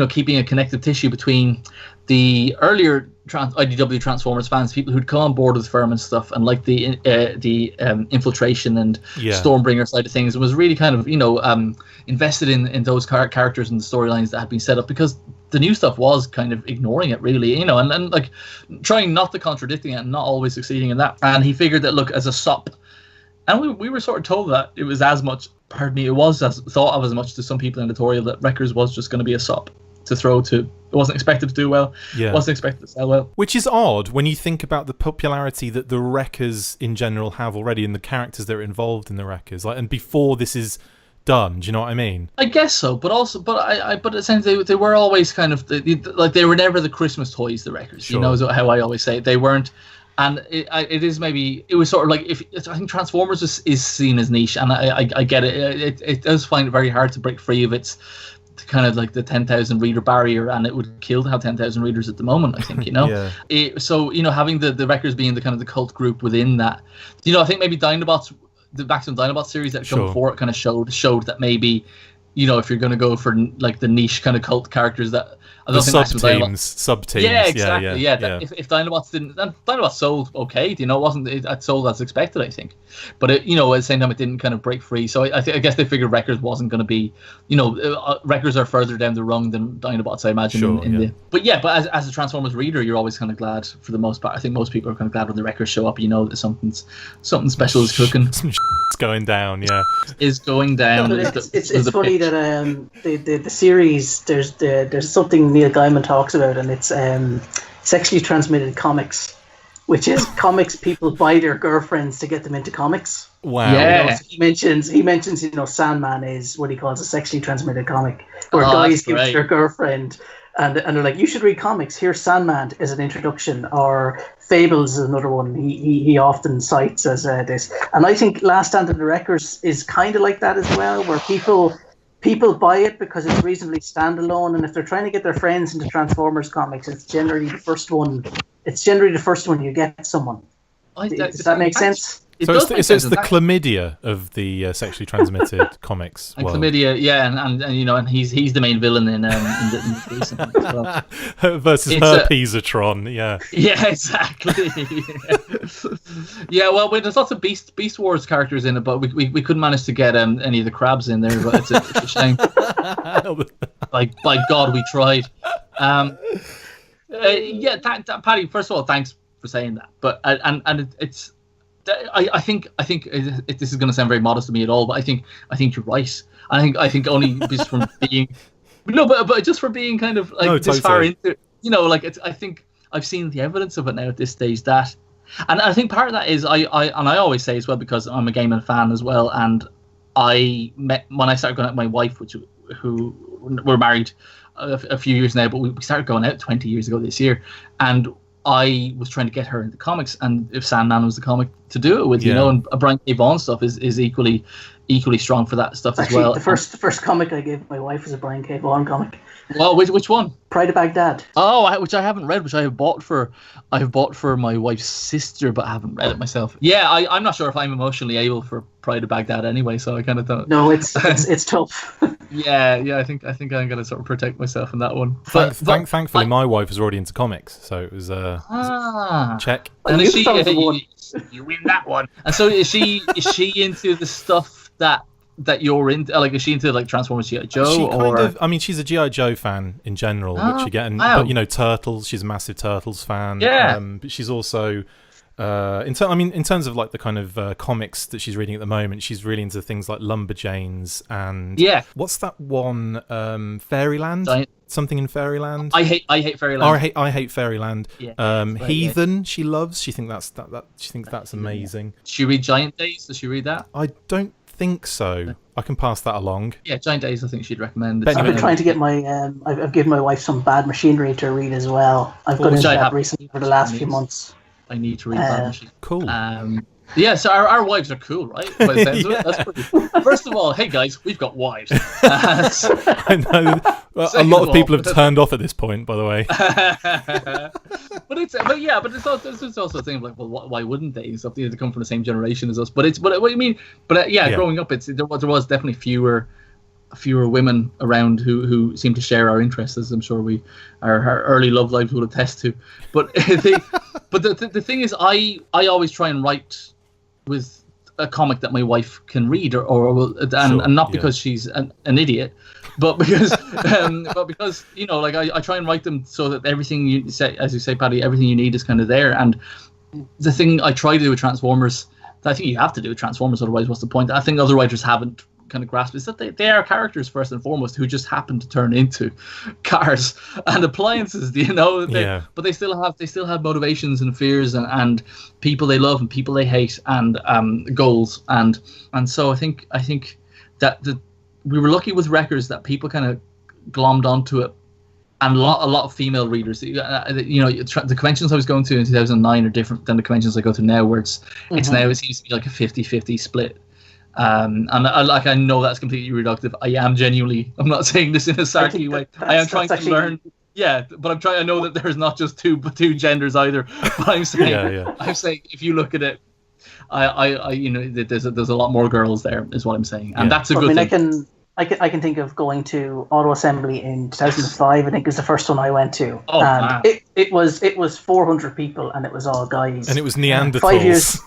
keeping a connective tissue between the earlier IDW Transformers fans, people who'd come on board with the firm and stuff, and like the infiltration and Stormbringer side of things, and was really kind of invested in those characters and the storylines that had been set up, because the new stuff was kind of ignoring it really, and like trying not to contradicting it and not always succeeding in that. And he figured that, look, as a SOP. And we were sort of told that it was it was thought of as much to some people in editorial that Wreckers was just going to be a SOP to throw to. It wasn't expected to do well. Yeah. Wasn't expected to sell well. Which is odd when you think about the popularity that the Wreckers in general have already and the characters that are involved in the Wreckers. And before this is done, do you know what I mean? I guess so, but essentially they were always kind of they were never the Christmas toys, the Wreckers. Sure. Is how I always say it. They weren't. And it was sort of like, I think Transformers is seen as niche, and I get it. It does find it very hard to break free of its kind of like the 10,000 reader barrier, and it would kill to have 10,000 readers at the moment, I think, Yeah. So having the Wreckers being the kind of the cult group within that, I think maybe Dinobots, the Maximum Dinobot series that come before it kind of showed that maybe, if you're going to go for like the niche kind of cult characters that. The sub-teams. Yeah, exactly. Yeah. If Dinobots Dinobots sold okay, it wasn't it sold as expected, I think. But at the same time, it didn't kind of break free. So I guess they figured Wreckers wasn't going to be, Wreckers are further down the rung than Dinobots, I imagine. But as a Transformers reader, you're always kind of glad for the most part. I think most people are kind of glad when the Wreckers show up. That something special is cooking. Some is going down. Yeah, is going down. No, it's funny that the series there's something Neil Gaiman talks about, and it's sexually transmitted comics, which is comics people buy their girlfriends to get them into comics. Wow. Yeah. So he mentions Sandman is what he calls a sexually transmitted comic, where guys give their girlfriend, and they're like, you should read comics. Here's Sandman as an introduction, or Fables is another one he often cites as this. And I think Last Stand of the Wreckers is kind of like that as well, where people buy it because it's reasonably standalone, and if they're trying to get their friends into Transformers comics, it's generally the first one. It's generally the first one you get someone. Does that make sense? So it's the chlamydia of the sexually transmitted comics. And chlamydia, and he's the main villain in the recent one as well. Versus Herpesatron, yeah. Yeah, exactly. Yeah, well, there's lots of Beast Wars characters in it, but we couldn't manage to get any of the crabs in there, but it's a shame. By God, we tried. Paddy, first of all, thanks for saying that. But it's. I think this is going to sound very modest to me at all, but I think you're right. I think only just from being but just for being kind of like this far into I think I've seen the evidence of it now at this stage, that, and I think part of that is I always say as well, because I'm a Gaiman fan as well, and I met when I started going out with my wife, who we're married a few years now, but we started going out 20 years ago this year, and I was trying to get her into comics, and if Sandman was the comic to do it with, and Brian K. Vaughan stuff is equally equally strong for that stuff Actually, as well. The first comic I gave my wife was a Brian K. Vaughan comic. Well, which one? Pride of Baghdad. Oh, which I haven't read, which I have bought for my wife's sister, but I haven't read it myself. Yeah, I'm not sure if I'm emotionally able for Pride of Baghdad anyway, so I kind of don't. No, it's tough. Yeah, I think I'm gonna sort of protect myself in that one. Thankfully, my wife was already into comics, so it was check. And is she? You win that one. And so is she into the stuff that you're into? Like, is she into like Transformers, G.I. Joe? I mean, she's a G.I. Joe fan in general, which you get. But Turtles. She's a massive Turtles fan. Yeah. But she's also. In terms of like the kind of comics that she's reading at the moment, she's really into things like Lumberjanes and what's that one? Fairyland, something in Fairyland. I hate Fairyland. I hate Fairyland. Yeah, Heathen, she loves. She thinks that's amazing. Does she read Giant Days? Does she read that? I don't think so. I can pass that along. Yeah, Giant Days. I think she'd recommend. I've been trying to get my. I've given my wife some Bad Machinery to read as well. I've got into that recently for the last few months. I need to read Bad Machine. Cool. So our wives are cool, right? By the sounds of it. That's pretty cool. First of all, hey guys, we've got wives. I know. Well, a lot of people have turned off at this point, by the way. but it's also a thing of like, well, why wouldn't they? So they come from the same generation as us. But what do you mean? But growing up, there was definitely fewer women around who seem to share our interests, as I'm sure our early love lives will attest to. But the thing is, I always try and write with a comic that my wife can read, and not because she's an idiot, but because I try and write them so that everything you say, as you say, Paddy, everything you need is kind of there. And the thing I try to do with Transformers, that I think you have to do with Transformers, otherwise what's the point? I think other writers haven't kind of grasp is that they are characters first and foremost who just happen to turn into cars and appliances, but they still have motivations and fears and people they love and people they hate and goals and so I think that we were lucky with Wreckers that people kind of glommed onto it, and a lot of female readers. The conventions I was going to in 2009 are different than the conventions I go to now, where it's now it seems to be like a 50-50 split. And I know that's completely reductive. I'm not saying this in a sarky way. I am trying to learn. Yeah, but I know that there's not just two genders either. But I'm saying, I'm saying if you look at it, there's a lot more girls there, is what I'm saying, and that's a good thing. I can think of going to Auto Assembly in 2005. I think it was the first one I went to. Oh, and it was 400 people, and it was all guys. And it was Neanderthals.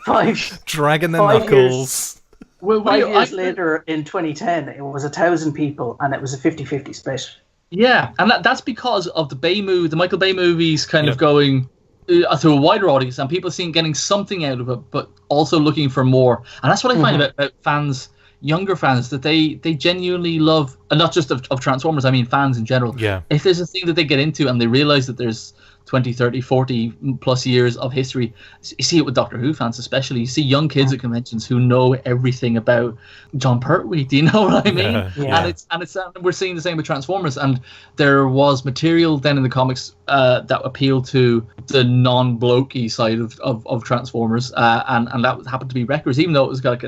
5 years. Dragging their knuckles. 5 years later, in 2010, it was 1,000 people, and it was a 50-50 split. Yeah, and that's because of the Michael Bay movies kind of going to a wider audience, and people getting something out of it, but also looking for more. And that's what I find about fans, younger fans, that they genuinely love, and not just of Transformers, I mean fans in general. Yeah. If there's a thing that they get into and they realize that there's 20, 30, 40 plus years of history. You see it with Doctor Who fans especially. You see young kids at conventions who know everything about John Pertwee. Do you know what I mean? Yeah. And it's we're seeing the same with Transformers. And there was material then in the comics that appealed to the non-blokey side of Transformers, and that happened to be Wreckers, even though it was like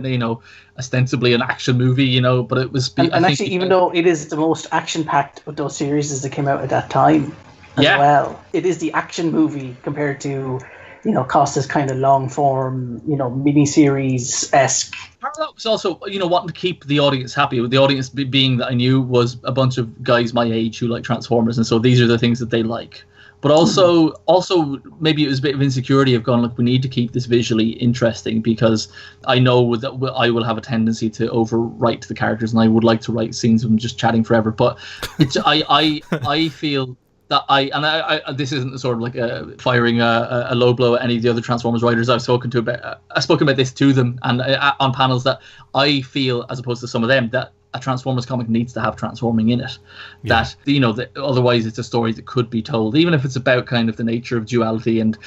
ostensibly an action movie, but it was. Even though it is the most action-packed of those series that came out at that time. As well, it is the action movie compared to, Costa's kind of long form, miniseries-esque. Part of that was also, wanting to keep the audience happy. The audience being that I knew was a bunch of guys my age who like Transformers, and so these are the things that they like. But also maybe it was a bit of insecurity of going, look, we need to keep this visually interesting because I know that I will have a tendency to overwrite the characters, and I would like to write scenes of them just chatting forever. But I feel. I this isn't sort of like firing a low blow at any of the other Transformers writers I've spoken about this to them and on panels, that I feel, as opposed to some of them, that a Transformers comic needs to have transforming in it. Yeah. That otherwise it's a story that could be told, even if it's about kind of the nature of duality and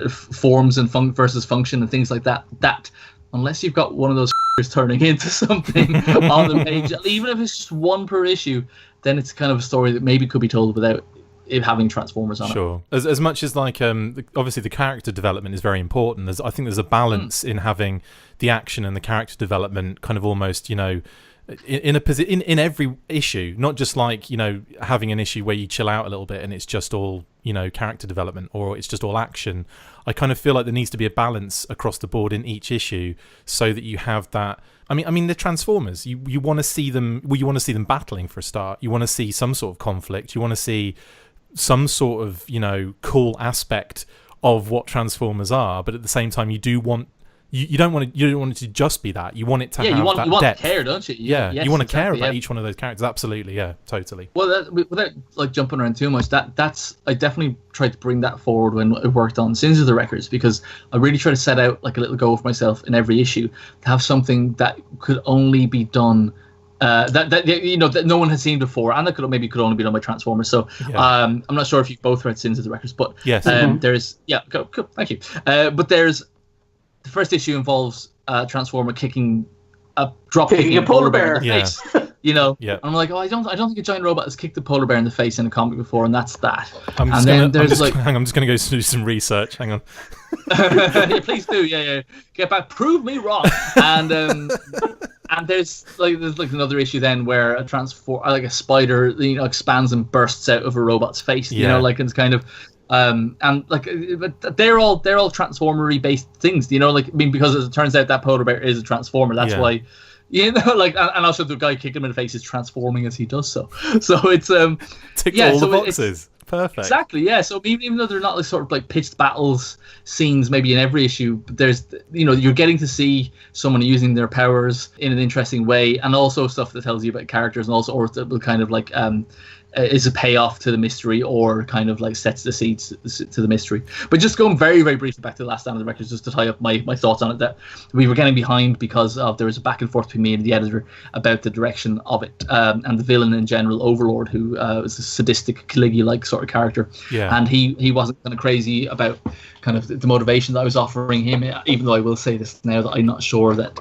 forms and versus function and things like that. That unless you've got one of those turning into something on the page, even if it's just one per issue, then it's kind of a story that maybe could be told without it having Transformers on it. Sure. As much as like obviously the character development is very important. I think there's a balance in having the action and the character development kind of almost, you know, in every issue, not just like, you know, having an issue where you chill out a little bit and it's just all, you know, character development or it's just all action. I kind of feel like there needs to be a balance across the board in each issue so that you have that. I mean, the Transformers. You want to see them. Well, you want to see them battling for a start. You want to see some sort of conflict. You want to see some sort of, you know, cool aspect of what Transformers are. But at the same time, you do want. You don't want it to just be that. You want it to have that depth. You want to care, don't you? Yes, you want to care about each one of those characters. Absolutely, yeah, totally. Well, without like jumping around too much, that's I definitely tried to bring that forward when I worked on Sins of the Records, because I really try to set out like a little goal for myself in every issue to have something that could only be done. That you know that no one has seen before, and that could only be done by Transformers. So I'm not sure if you've both read Sins of the Records, but yes, there's cool, thank you. But there's the first issue involves Transformer kicking a polar bear in the face. You know, and I'm like, I don't think a giant robot has kicked a polar bear in the face in a comic before, and that's that. I'm just going to go do some research. Hang on. Yeah, please do. Yeah. Get back. Prove me wrong. And there's another issue then where a spider, you know, expands and bursts out of a robot's face. You know, like it's kind of. And like, but they're all Transformer-y based things, you know, like, I mean, because it turns out that polar bear is a Transformer. That's why, you know, like, and also the guy kicking him in the face is transforming as he does so. So it's ticked all the boxes. Perfect. Exactly, yeah. So even though they're not like sort of like pitched battles scenes maybe in every issue, but there's, you know, you're getting to see someone using their powers in an interesting way, and also stuff that tells you about characters, and also or that will kind of like is a payoff to the mystery, or kind of like sets the seeds to the mystery. But just going very, very briefly back to the last stand of the records, just to tie up my thoughts on it, that we were getting behind because there was a back and forth between me and the editor about the direction of it, and the villain in general, Overlord, who was a sadistic Caligula-like sort of character, and he wasn't kind of crazy about kind of the motivation that I was offering him, even though I will say this now, that I'm not sure that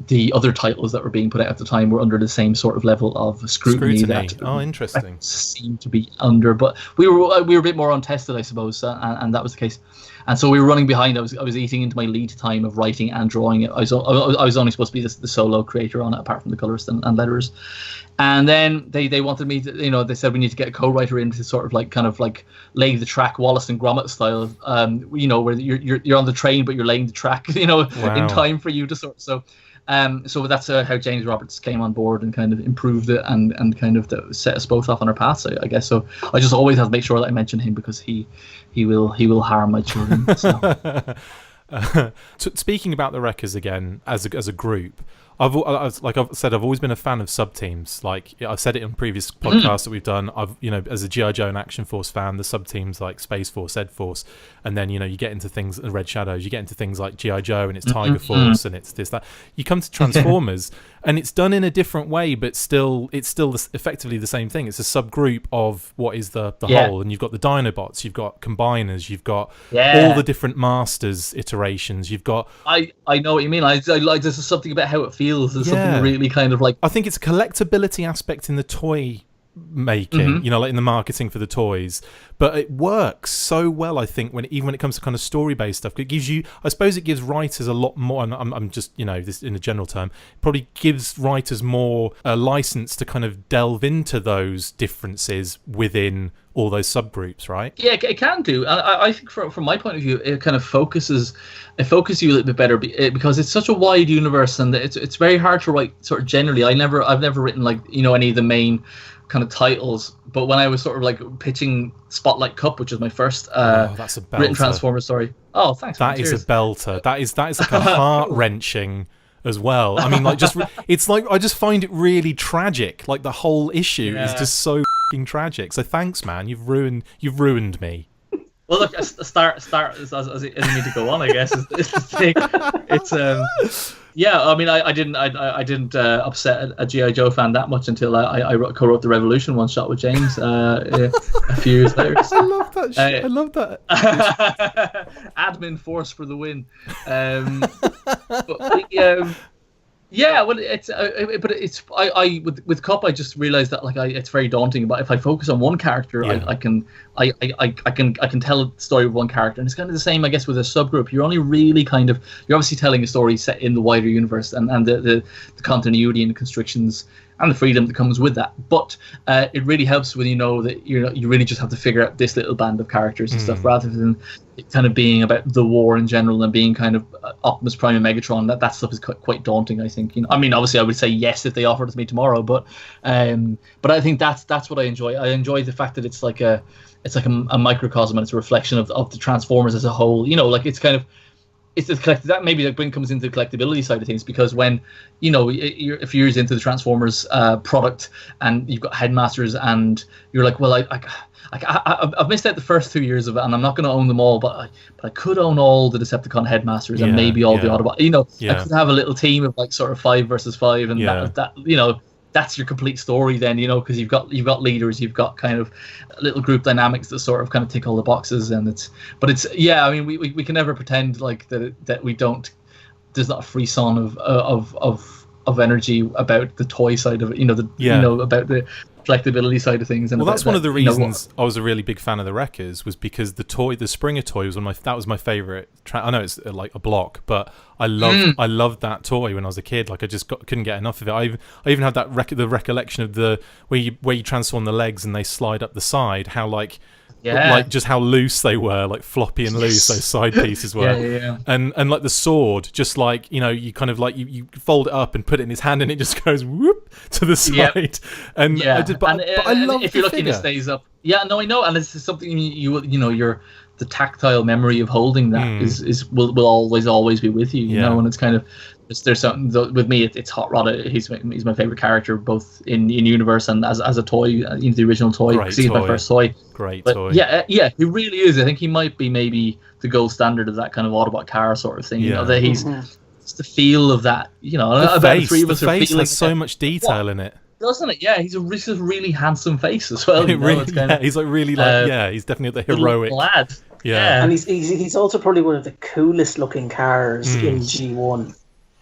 the other titles that were being put out at the time were under the same sort of level of scrutiny. That interesting. Seemed to be under, but we were a bit more untested, I suppose, and that was the case. And so we were running behind. I was eating into my lead time of writing and drawing it. I was only supposed to be the solo creator on it, apart from the colorist and letterers. And then they wanted me to, you know, they said we need to get a co-writer in to sort of like kind of like lay the track, Wallace and Gromit style. You know, where you're on the train but you're laying the track, you know, in time for you to sort. So that's how James Roberts came on board and kind of improved it and kind of set us both off on our paths, I guess. So I just always have to make sure that I mention him, because he will harm my children. So. Speaking about the Wreckers again as a group, I've said, I've always been a fan of sub-teams. Like I've said it in previous podcasts that we've done. As a G.I. Joe and Action Force fan, the sub-teams like Space Force, Ed Force, and then, you know, you get into things, the Red Shadows, you get into things like G.I. Joe and it's Tiger Force and it's this, that. You come to Transformers and it's done in a different way, but it's still effectively the same thing. It's a subgroup of what is the whole, and you've got the Dinobots, you've got Combiners, you've got all the different Masters iterations, you've got... I know what you mean. I like, there's something about how it feels. There's something really kind of like... I think it's a collectability aspect in the toy making, you know, like in the marketing for the toys, but it works so well, I think, when it comes to kind of story-based stuff. It gives you, I suppose it gives writers a lot more, and I'm just, you know, this in a general term, probably gives writers more a license to kind of delve into those differences within all those subgroups, right? Yeah, it can do. I think from my point of view, it kind of focuses you a little bit better, because it's such a wide universe, and it's very hard to write sort of generally. I've never written, like, you know, any of the main kind of titles, but when I was sort of like pitching Spotlight Cup, which is my first that's a belter. Written Transformer story. Oh, thanks. That is a belter. That is like a heart-wrenching as well. I mean, like, just it's like, I just find it really tragic. Like, the whole issue is just so f***ing tragic. So thanks, man. You've ruined me. Well, look, start as you need to go on, I guess. It's yeah. I mean, I didn't upset a G.I. Joe fan that much until I co-wrote the Revolution one shot with James a few years later. I love that shit. I love that. Admin force for the win. Yeah, well, with Cup, I just realized that it's very daunting. But if I focus on one character, I can tell a story with one character, and it's kind of the same, I guess, with a subgroup. You're only really you're obviously telling a story set in the wider universe, and the continuity and the constrictions and the freedom that comes with that. But it really helps when you know that you really just have to figure out this little band of characters and stuff, rather than it kind of being about the war in general and being kind of Optimus Prime and Megatron. That stuff is quite daunting, I think. I mean, obviously, I would say yes if they offered it to me tomorrow, but I think that's what I enjoy. I enjoy the fact that it's like a microcosm, and it's a reflection of the Transformers as a whole. It's kind of. It's the that maybe that comes into the collectability side of things, because when you're a few years into the Transformers product and you've got Headmasters and you're like, well, I've missed out the first 2 years of it, and I'm not going to own them all, but I could own all the Decepticon Headmasters and maybe all the Autobot. I could have a little team of 5 versus 5, and that that's your complete story then, because you've got leaders, you've got kind of little group dynamics that sort of kind of tick all the boxes, and I mean, we can never pretend that we don't. There's not a frisson of energy about the toy side of it, about the collectability side of things. And that's one of the reasons I was a really big fan of the Wreckers, was because the Springer toy was that was my favorite. I know it's like a block, but I loved that toy when I was a kid. I just couldn't get enough of it. I even had that the recollection of the where you transform the legs and they slide up the side. How just how loose they were, floppy and loose. Those side pieces were, and the sword, just you kind of you fold it up and put it in his hand, and it just goes whoop to the side. And I love if you're lucky, it stays up. Yeah, no, I know, and it's something you're the tactile memory of holding that will always be with you. And it's kind of. There's something with me. It's Hot Rod. He's my favorite character, both in universe and as a toy. The original toy. Great toy. He's my first toy. Great toy. Yeah, he really is. I think he might be maybe the gold standard of that kind of Autobot car sort of thing. That he's it's the feel of that. The face. The face has so much detail in it. Doesn't it? Yeah, he's a really handsome face as well. He's really he's definitely the heroic lad. Yeah, and he's also probably one of the coolest looking cars in G1.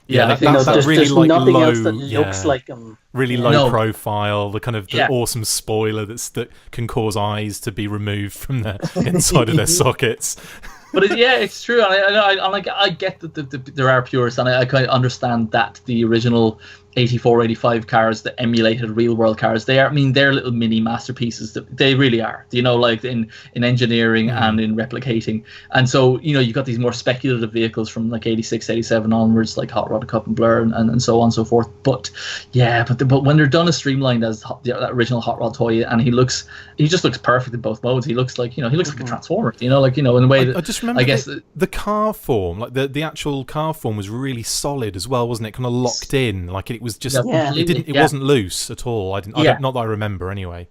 Yeah, there's really nothing low, else that looks like him. Really low profile, the kind of the awesome spoiler that can cause eyes to be removed from the inside of their sockets. But it's true, and I get that there are purists, and I kind of understand that the original 84, 85 cars that emulated real world cars, they're little mini masterpieces. That they really are, in engineering and in replicating. And so, you've got these more speculative vehicles from 86, 87 onwards, like Hot Rod, Cup and Blur, and so on and so forth. But when they're done as streamlined as that original Hot Rod toy, and he just looks perfect in both modes. He looks like like a Transformer, in a way that I just remember the car form, the actual car form was really solid as well, wasn't it? Kind of locked in, it was just it wasn't loose at all. Not that I remember anyway.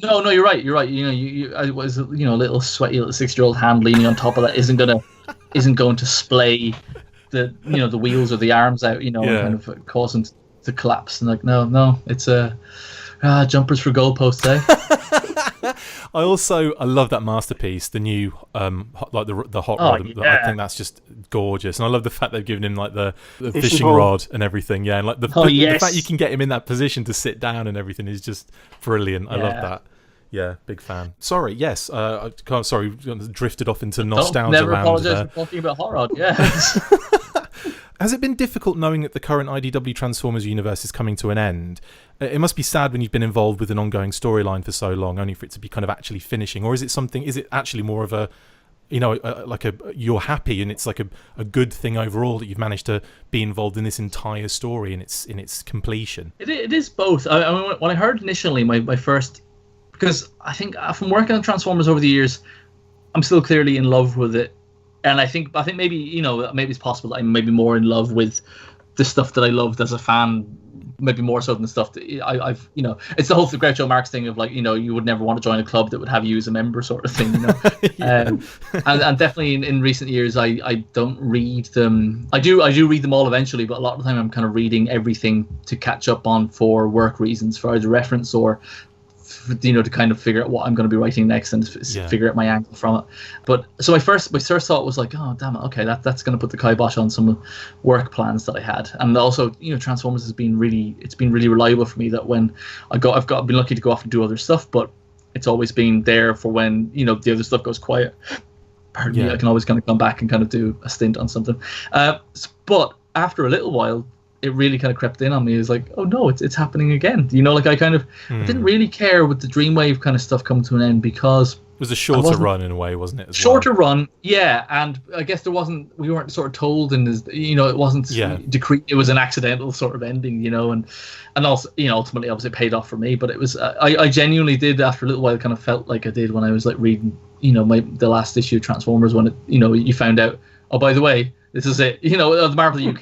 No, you're right. I was a little sweaty little 6-year-old hand leaning on top of that isn't going to splay the the wheels or the arms out, and kind of cause them to collapse. And no, it's jumpers for goalposts, eh? I love that masterpiece, the new the hot rod. I think that's just gorgeous, and I love the fact they've given him the fishing rod and everything. Yeah, and the fact you can get him in that position to sit down and everything is just brilliant. I love that. Yeah, big fan. Sorry, yes, sorry, drifted off into nostalgia. Never apologise for talking about hot rod. Yeah. Has it been difficult knowing that the current IDW Transformers universe is coming to an end? It must be sad when you've been involved with an ongoing storyline for so long, only for it to be kind of actually finishing. Or is it actually more of a, you're happy and it's a good thing overall that you've managed to be involved in this entire story in its completion? It is both. I mean, when I heard initially my first, because I think from working on Transformers over the years, I'm still clearly in love with it. And I think maybe maybe it's possible that I'm maybe more in love with the stuff that I loved as a fan, maybe more so than the stuff that I've it's the whole Groucho Marx thing of you would never want to join a club that would have you as a member sort of thing. And definitely in recent years I don't read them. I do read them all eventually, but a lot of the time I'm kind of reading everything to catch up on for work reasons, for either reference or to kind of figure out what I'm going to be writing next and figure out my angle from it. But so my first thought was like, oh damn it, okay, that's going to put the kibosh on some work plans that I had. And also, Transformers has been really reliable for me, that when I've been lucky to go off and do other stuff, but it's always been there for when the other stuff goes quiet. Pardon me, I can always kind of come back and kind of do a stint on something. But after a little while, it really kind of crept in on me. It was like, oh no, it's happening again. I didn't really care with the Dreamwave kind of stuff coming to an end, because it was a shorter run in a way, wasn't it? Run, yeah. And I guess we weren't sort of told it wasn't decreed. It was an accidental sort of ending, and also, ultimately, obviously it paid off for me. But it was, I genuinely did, after a little while, kind of felt like I did when I was like reading, the last issue of Transformers, when it, you found out, oh, by the way, this is it, the Marvel UK,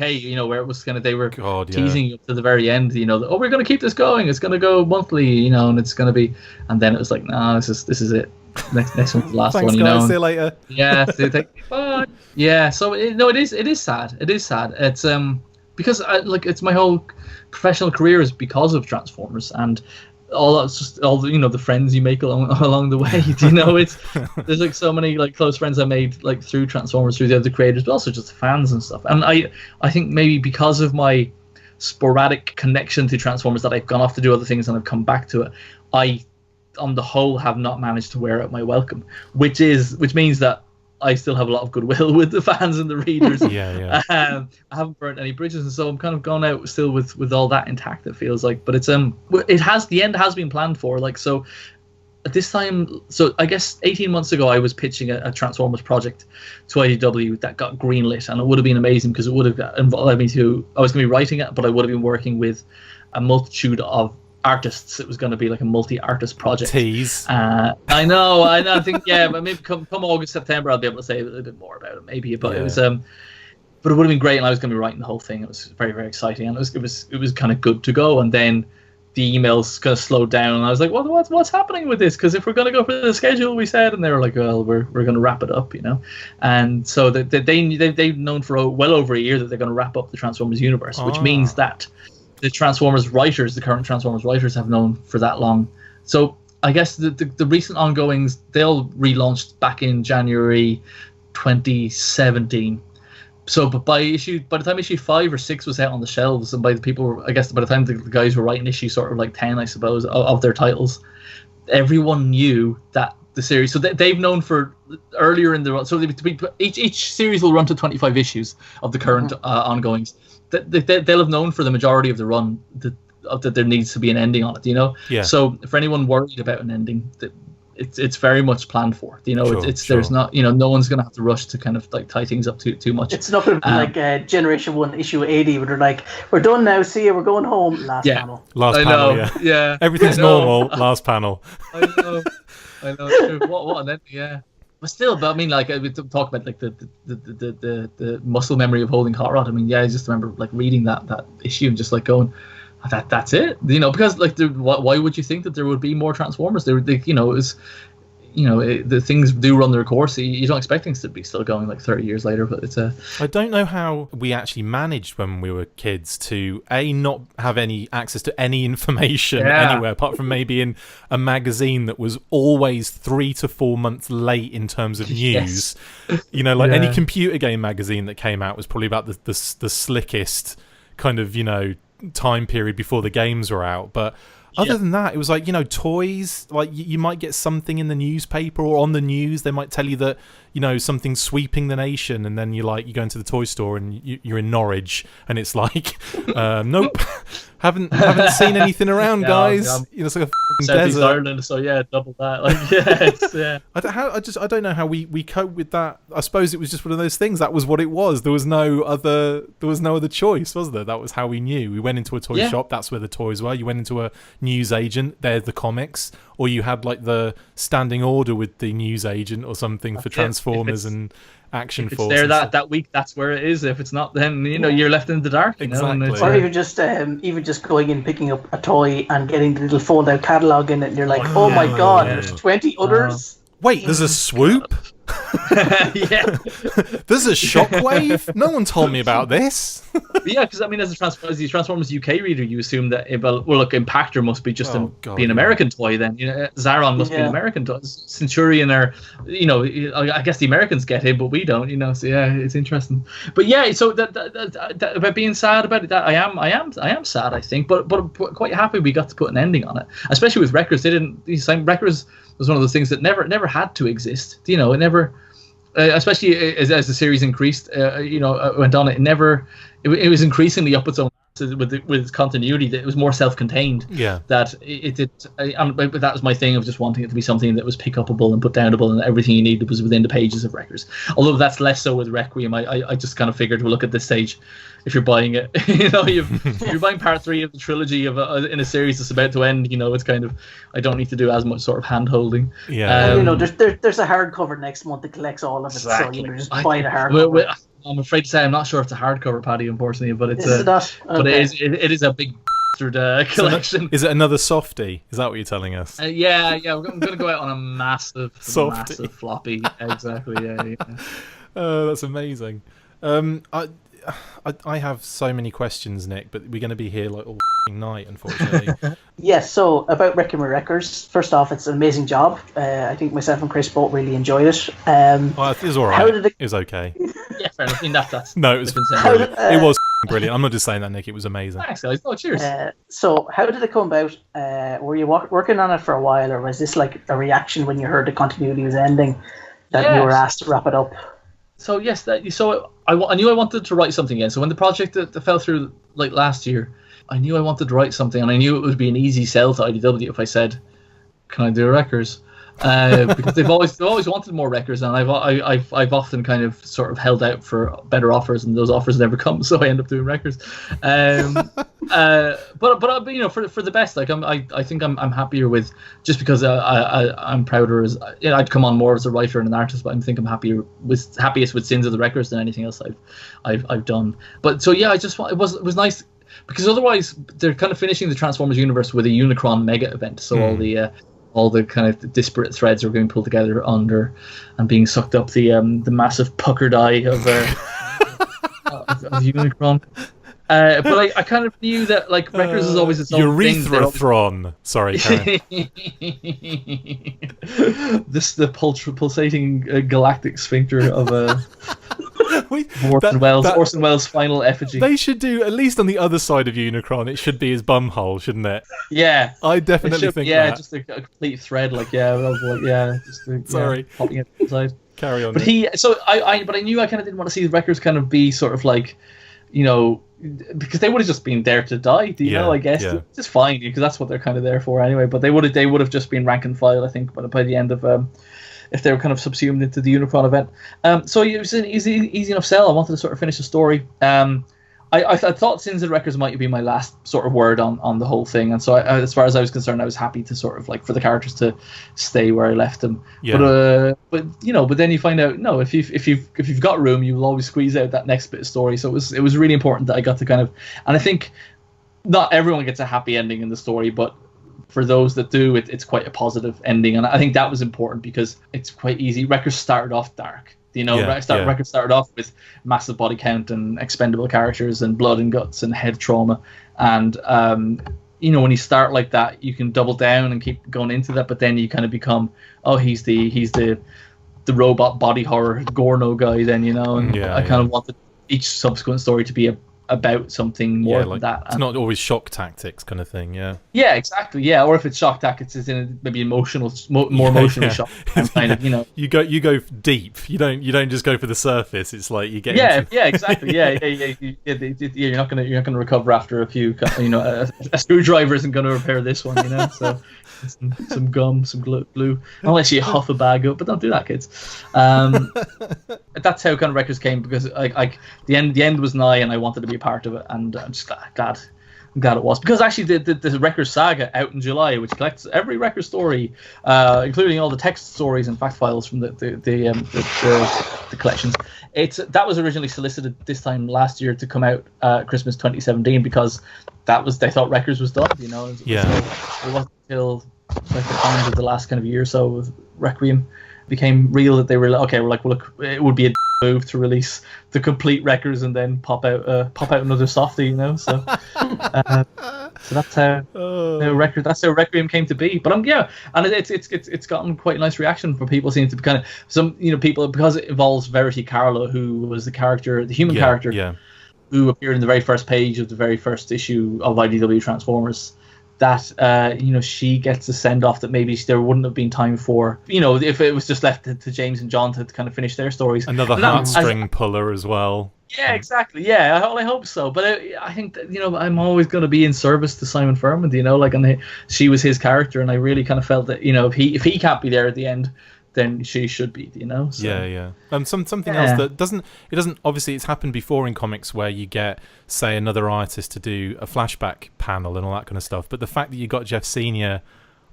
where it was kind of, they were teasing you up to the very end, oh, we're going to keep this going, it's going to go monthly, and it's going to be, and then it was like, no, this is it. Next one's the last Thanks, one, guys, see you later. Yeah, so bye. Yeah, so it is sad. It is sad. It's because it's my whole professional career is because of Transformers, and the friends you make along the way. It's there's like so many like close friends I made like through Transformers, through the other creators, but also just fans and stuff. And I think maybe because of my sporadic connection to Transformers, that I've gone off to do other things and I've come back to it, I on the whole have not managed to wear out my welcome, which means that I still have a lot of goodwill with the fans and the readers. Yeah. I haven't burnt any bridges, and so I'm kind of gone out still with all that intact, it feels like. But the end has been planned for. Like, so at this time, so I guess 18 months ago, I was pitching a Transformers project to IDW that got greenlit, and it would have been amazing because it would have involved me to, I was going to be writing it, but I would have been working with a multitude of artists. It was going to be like a multi-artist project. Tease. I know. I think, but maybe come August, September, I'll be able to say a little bit more about it, maybe. But it was, but it would have been great, and I was going to be writing the whole thing. It was very, very exciting, and it was kind of good to go. And then the emails kind of slowed down, and I was like, what's happening with this? Because if we're going to go for the schedule we said, and they were like, well, we're going to wrap it up, And so they've known for well over a year that they're going to wrap up the Transformers universe, which means that the current Transformers writers have known for that long. So I guess the recent ongoings, they all relaunched back in January 2017. So, but by the time issue 5 or 6 was out on the shelves, and by the time the guys were writing issue sort of like 10, I suppose, of their titles, everyone knew that the series. So they've known for earlier in the run. So each series will run to 25 issues of the current ongoings. They'll have known for the majority of the run that there needs to be an ending on it, Yeah. So for anyone worried about an ending, it's very much planned for. Sure. There's not, no one's going to have to rush to kind of like tie things up too much. It's not going to be like Generation 1 issue 80 where they're like, we're done now, see you, we're going home. Last panel. Last panel. Yeah. Everything's normal. Last panel. I know. What an ending. Yeah. But still, I mean, like we talk about like the muscle memory of holding Hot Rod. I mean, I just remember like reading that issue and just like going, that's it, because like why would you think that there would be more Transformers? The things do run their course. You don't expect things to be still going like 30 years later, but it's a. I don't know how we actually managed when we were kids to not have any access to any information anywhere apart from maybe in a magazine that was always 3 to 4 months late in terms of news. Yes. Any computer game magazine that came out was probably about the slickest kind of time period before the games were out, but other than that, it was like, toys, like you might get something in the newspaper or on the news. They might tell you that, something's sweeping the nation. And then you go into the toy store and you're in Norwich and it's like, nope, haven't seen anything around, guys. It's like a Southeast Ireland, so double that. I don't know how we cope with that. I suppose it was just one of those things. That was what it was. There was no other choice, was there? That was how we knew. We went into a toy shop. That's where the toys were. You went into a news agent. There's the comics. Or you had like the standing order with the news agent or something for Transformers and Action Force. If it's there that week, that's where it is. If it's not, then you're left in the dark. Exactly. Or even just going in, picking up a toy and getting the little fold-out catalogue in it, and you're like, oh my god, there's 20 others. Wait, there's a swoop? Yeah. There's a shockwave? No one told me about this. Yeah, because I mean, as the Transformers UK reader, you assume that look, Impactor must be just be an American toy. Then Zaron must be an American toy. Centurion, or I guess the Americans get him, but we don't. So yeah, it's interesting. But yeah, so that about being sad about it, that I am sad, I think, but quite happy we got to put an ending on it. Especially with Wreckers, Wreckers was one of those things that never had to exist. It never. Especially as the series increased, went on. It was increasingly up its own with its continuity. That it was more self-contained. Yeah. That it did. But that was my thing of just wanting it to be something that was pick-upable and put downable, and everything you needed was within the pages of Wreckers. Although that's less so with Requiem. I just kind of figured, well, look at this stage. If you're buying it, you're buying part 3 of the trilogy in a series that's about to end. It's kind of, I don't need to do as much sort of hand holding. Yeah, there's a hardcover next month that collects all of it, exactly. So you just buy the hardcover. I'm afraid to say I'm not sure if it's a hardcover, Paddy, unfortunately, but it's but it is a big collection. Is it another softie? Is that what you're telling us? Yeah. I'm going to go out on a massive floppy. Exactly. Yeah. Oh, that's amazing. I have so many questions, Nick, but we're going to be here like all night, unfortunately. Yes, so about Requiem Wreckers, first off, it's an amazing job. I think myself and Chris both really enjoyed it. It was all right. It was okay. Yeah, fair enough. I mean, that's no, it was brilliant. It was brilliant. I'm not just saying that, Nick. It was amazing. Thanks, guys. Oh, cheers. So how did it come about? Were you working on it for a while, or was this like a reaction when you heard the continuity was ending that you were asked to wrap it up? So yes, I knew I wanted to write something again. So when the project that fell through like last year, I knew I wanted to write something, and I knew it would be an easy sell to IDW if I said, "Can I do Wreckers?" Because they've always wanted more Wreckers, and I've often kind of sort of held out for better offers, and those offers never come, so I end up doing Wreckers. But for the best, like I think I'm happier with, just because I'm prouder as I'd come on more as a writer and an artist, but I think I'm happiest with Sins of the Wreckers than anything else I've done. But so yeah, it was nice. Because otherwise, they're kind of finishing the Transformers universe with a Unicron mega event. So all the kind of disparate threads are being pulled together under and being sucked up the massive puckered eye of Unicron. But I kind of knew that like Wreckers is always its own thing. Urethra-thron. Sorry, Karen. The pulsating galactic sphincter of a. Orson Welles' final effigy. They should do, at least on the other side of Unicron, it should be his bumhole, shouldn't it? Yeah. I definitely think that. Yeah, just a complete thread, sorry. Popping it inside. Carry on. But I knew I kind of didn't want to see the Wreckers kind of be sort of like, because they would have just been there to die, I guess. Yeah. It's fine, because that's what they're kind of there for anyway, but they would have just been rank and file, I think, by the end of if they were kind of subsumed into the Unicron event. So it was an easy enough sell. I wanted to sort of finish the story. I thought Sins and Wreckers might be my last sort of word on the whole thing, and so as far as I was concerned, I was happy to sort of like for the characters to stay where I left them. Yeah. But then you find out if you've got room, you will always squeeze out that next bit of story. So it was really important that I got to kind of, and I think not everyone gets a happy ending in the story, but for those that do, it's quite a positive ending, and I think that was important because it's quite easy. Wreckers started off dark. Wreckers started off with massive body count and expendable characters and blood and guts and head trauma, and when you start like that, you can double down and keep going into that, but then you kind of become, he's the robot body horror Gorno guy then, I kind of wanted each subsequent story to be about something more than that. It's not always shock tactics kind of thing, Yeah, exactly, yeah. Or if it's shock tactics, it's in a maybe emotional, more emotional shock. Kind of, You go deep. You don't just go for the surface. It's like you get. Yeah, exactly. Yeah. You're not gonna recover after a few. A screwdriver isn't gonna repair this one. So. Some gum, some glue. Unless you huff a bag up, but don't do that, kids. That's how kind of Wreckers came, because the end was nigh, and I wanted to be a part of it, and I'm just glad it was, because actually the Wreckers saga out in July, which collects every Wreckers story, including all the text stories and fact files from the collections. That was originally solicited this time last year to come out Christmas 2017, because they thought Wreckers was done, So it wasn't until like the end of the last kind of year or so with Requiem became real that they were like, okay, well, look, it would be a move to release the complete records and then pop out another softie, you know. So so that's how that's how Requiem came to be. But and it's gotten quite a nice reaction from people. Seem to be kind of some people, because it involves Verity Carlo, who was the human character who appeared in the very first page of the very first issue of IDW Transformers. That she gets a send off that maybe there wouldn't have been time for, if it was just left to James and John to kind of finish their stories. Another heartstring puller as well. Yeah, exactly. Yeah, I hope so. But I think that I'm always going to be in service to Simon Furman. And she was his character, and I really kind of felt that if he can't be there at the end, then she should be, So. Yeah. Something else that doesn't obviously, it's happened before in comics where you get, say, another artist to do a flashback panel and all that kind of stuff. But the fact that you got Jeff Senior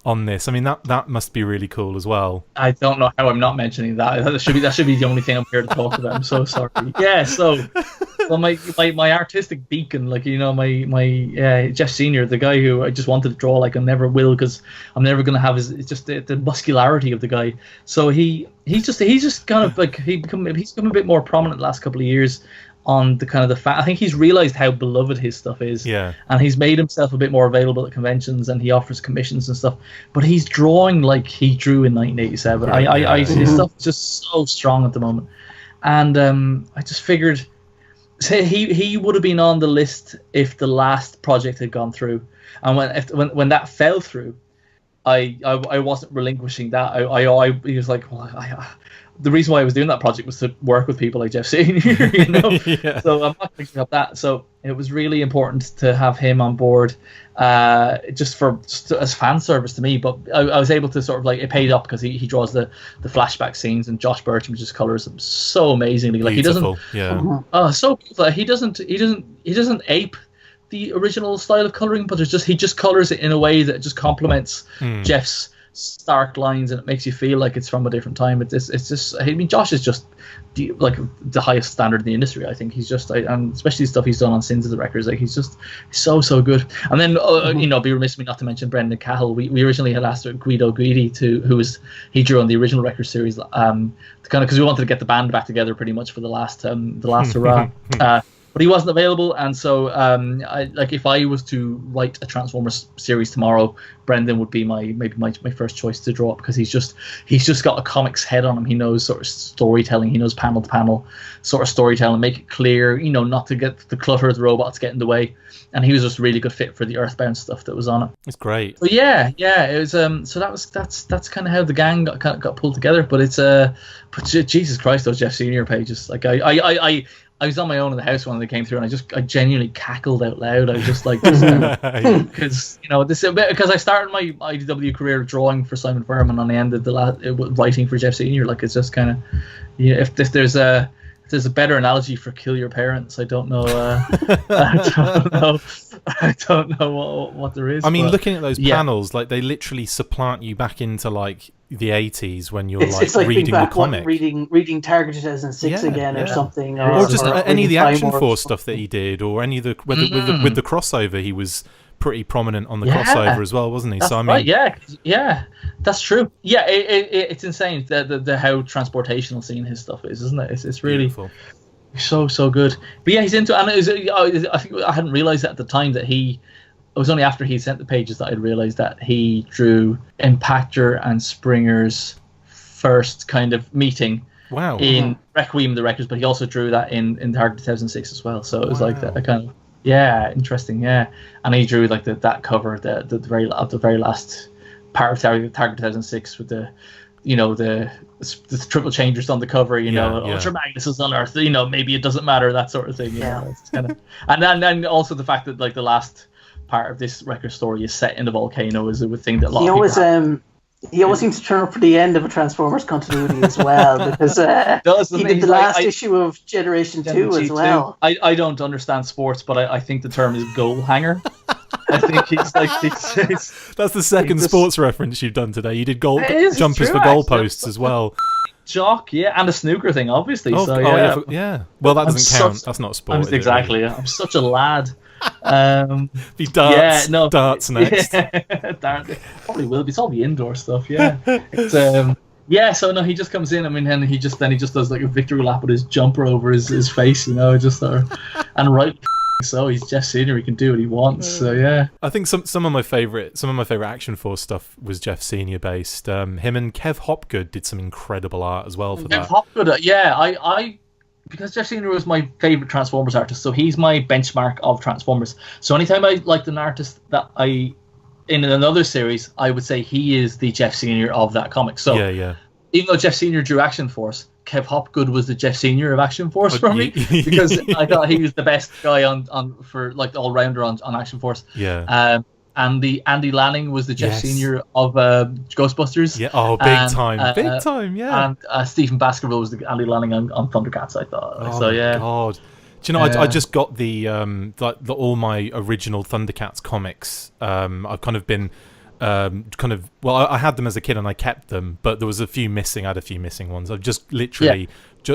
on this, I mean, that must be really cool as well. I don't know how I'm not mentioning that. That should be the only thing I'm here to talk about. I'm so sorry. Yeah, so my artistic beacon, my Jeff Senior, the guy who I just wanted to draw like I never will, because I'm never gonna have it's just the muscularity of the guy. So he's just kind of like he's become a bit more prominent the last couple of years on the kind of the fact. I think he's realized how beloved his stuff is, and he's made himself a bit more available at conventions, and he offers commissions and stuff. But he's drawing like he drew in 1987. His stuff is just so strong at the moment, and I just figured, say he would have been on the list if the last project had gone through, and when that fell through, I wasn't relinquishing that. I was like, well, the reason why I was doing that project was to work with people like Jeff Senior, So I'm not picking up that. So it was really important to have him on board, just as fan service to me. But I was able to sort of it paid up, because he draws the flashback scenes, and Josh Burcham just colors them so amazingly. Beautiful. He doesn't, so beautiful. He doesn't ape the original style of coloring, but he just colors it in a way that just complements Jeff's stark lines, and it makes you feel like it's from a different time. It's just, I mean, Josh is just the highest standard in the industry. I think he's just, and especially the stuff he's done on Sins of the Records, he's just so good. And then be remiss of me not to mention Brendan Cahill. We originally had asked Guido Guidi he drew on the original Record series, because we wanted to get the band back together pretty much for the last hurrah. But he wasn't available, and so if I was to write a Transformers series tomorrow, Brendan would be my first choice to draw up, because he's just got a comics head on him. He knows sort of storytelling. He knows panel to panel sort of storytelling, make it clear, not to get the clutter of the robots get in the way. And he was just a really good fit for the Earthbound stuff that was on it. It's great. But it was. So that's kind of how the gang got pulled together. But it's but Jesus Christ, those Jeff Senior pages, I was on my own in the house when they came through, and I genuinely cackled out loud. I was just like, because because I started my IDW career drawing for Simon Furman, and I ended writing for Jeff Senior. It's just kind of, if there's a better analogy for kill your parents, I don't know. I don't know what there is. I mean, looking at those panels, they literally supplant you back into the 80s when you're it's reading the comic, reading Target 2006 again or something, or just any of the Action Force stuff that he did, or any of the with the crossover. He was pretty prominent on the crossover as well, wasn't he? That's right, that's true. Yeah, it's insane the how transportational scene his stuff is, isn't it? It's really beautiful. So good. But he's into, and I think I hadn't realized at the time that it was only after he sent the pages that I'd realized that he drew Impactor and Springer's first kind of meeting in Requiem the Records, but he also drew that in Target 2006 as well. So it was like that kind of interesting, and he drew that cover, the very last part of Target 2006 with the the triple changers on the cover, Ultra Magnus is on Earth, maybe it doesn't matter, that sort of thing. It's kind of, and then also the fact that the last part of this record story is set in a volcano is a thing that a lot of people he always seems to turn up for the end of a Transformers continuity as well, because he did the last issue of Generation 2 as well. I don't understand sports, but I think the term is goal hanger. I think he's that's the second sports reference you've done today. You did jumpers for goalposts as well. Jock, and a snooker thing, obviously. Well, that doesn't count. That's not sport. Exactly. I'm such a lad. Be darts next. Probably will be. It's all the indoor stuff. It's Yeah, so no, he just comes in. I mean, and he just does like a victory lap with his jumper over his face, you know, just and right. So he's Jeff Senior. He can do what he wants. So yeah, I think some of my favorite Action Force stuff was Jeff Senior based. Him and Kev Hopgood did some incredible art as well for that. Kev Hopgood, yeah, I because Jeff Senior was my favorite Transformers artist, so he's my benchmark of Transformers. So anytime I liked an artist that in another series, I would say he is the Jeff Senior of that comic. So yeah. Even though Jeff Senior drew Action Force, Kev Hopgood was the Jeff Senior of Action Force for me, because I thought he was the best guy on for like the all rounder on Action Force. Yeah. And the Andy Lanning was the Jeff Senior of Ghostbusters. Yeah. Oh, big time. Yeah. And Stephen Baskerville was the Andy Lanning on Thundercats. I thought. Oh so yeah. My God. Do you know, I just got the all my original Thundercats comics. I've kind of been I had them as a kid and I kept them, but there was a few missing. I had a few missing ones. I've just literally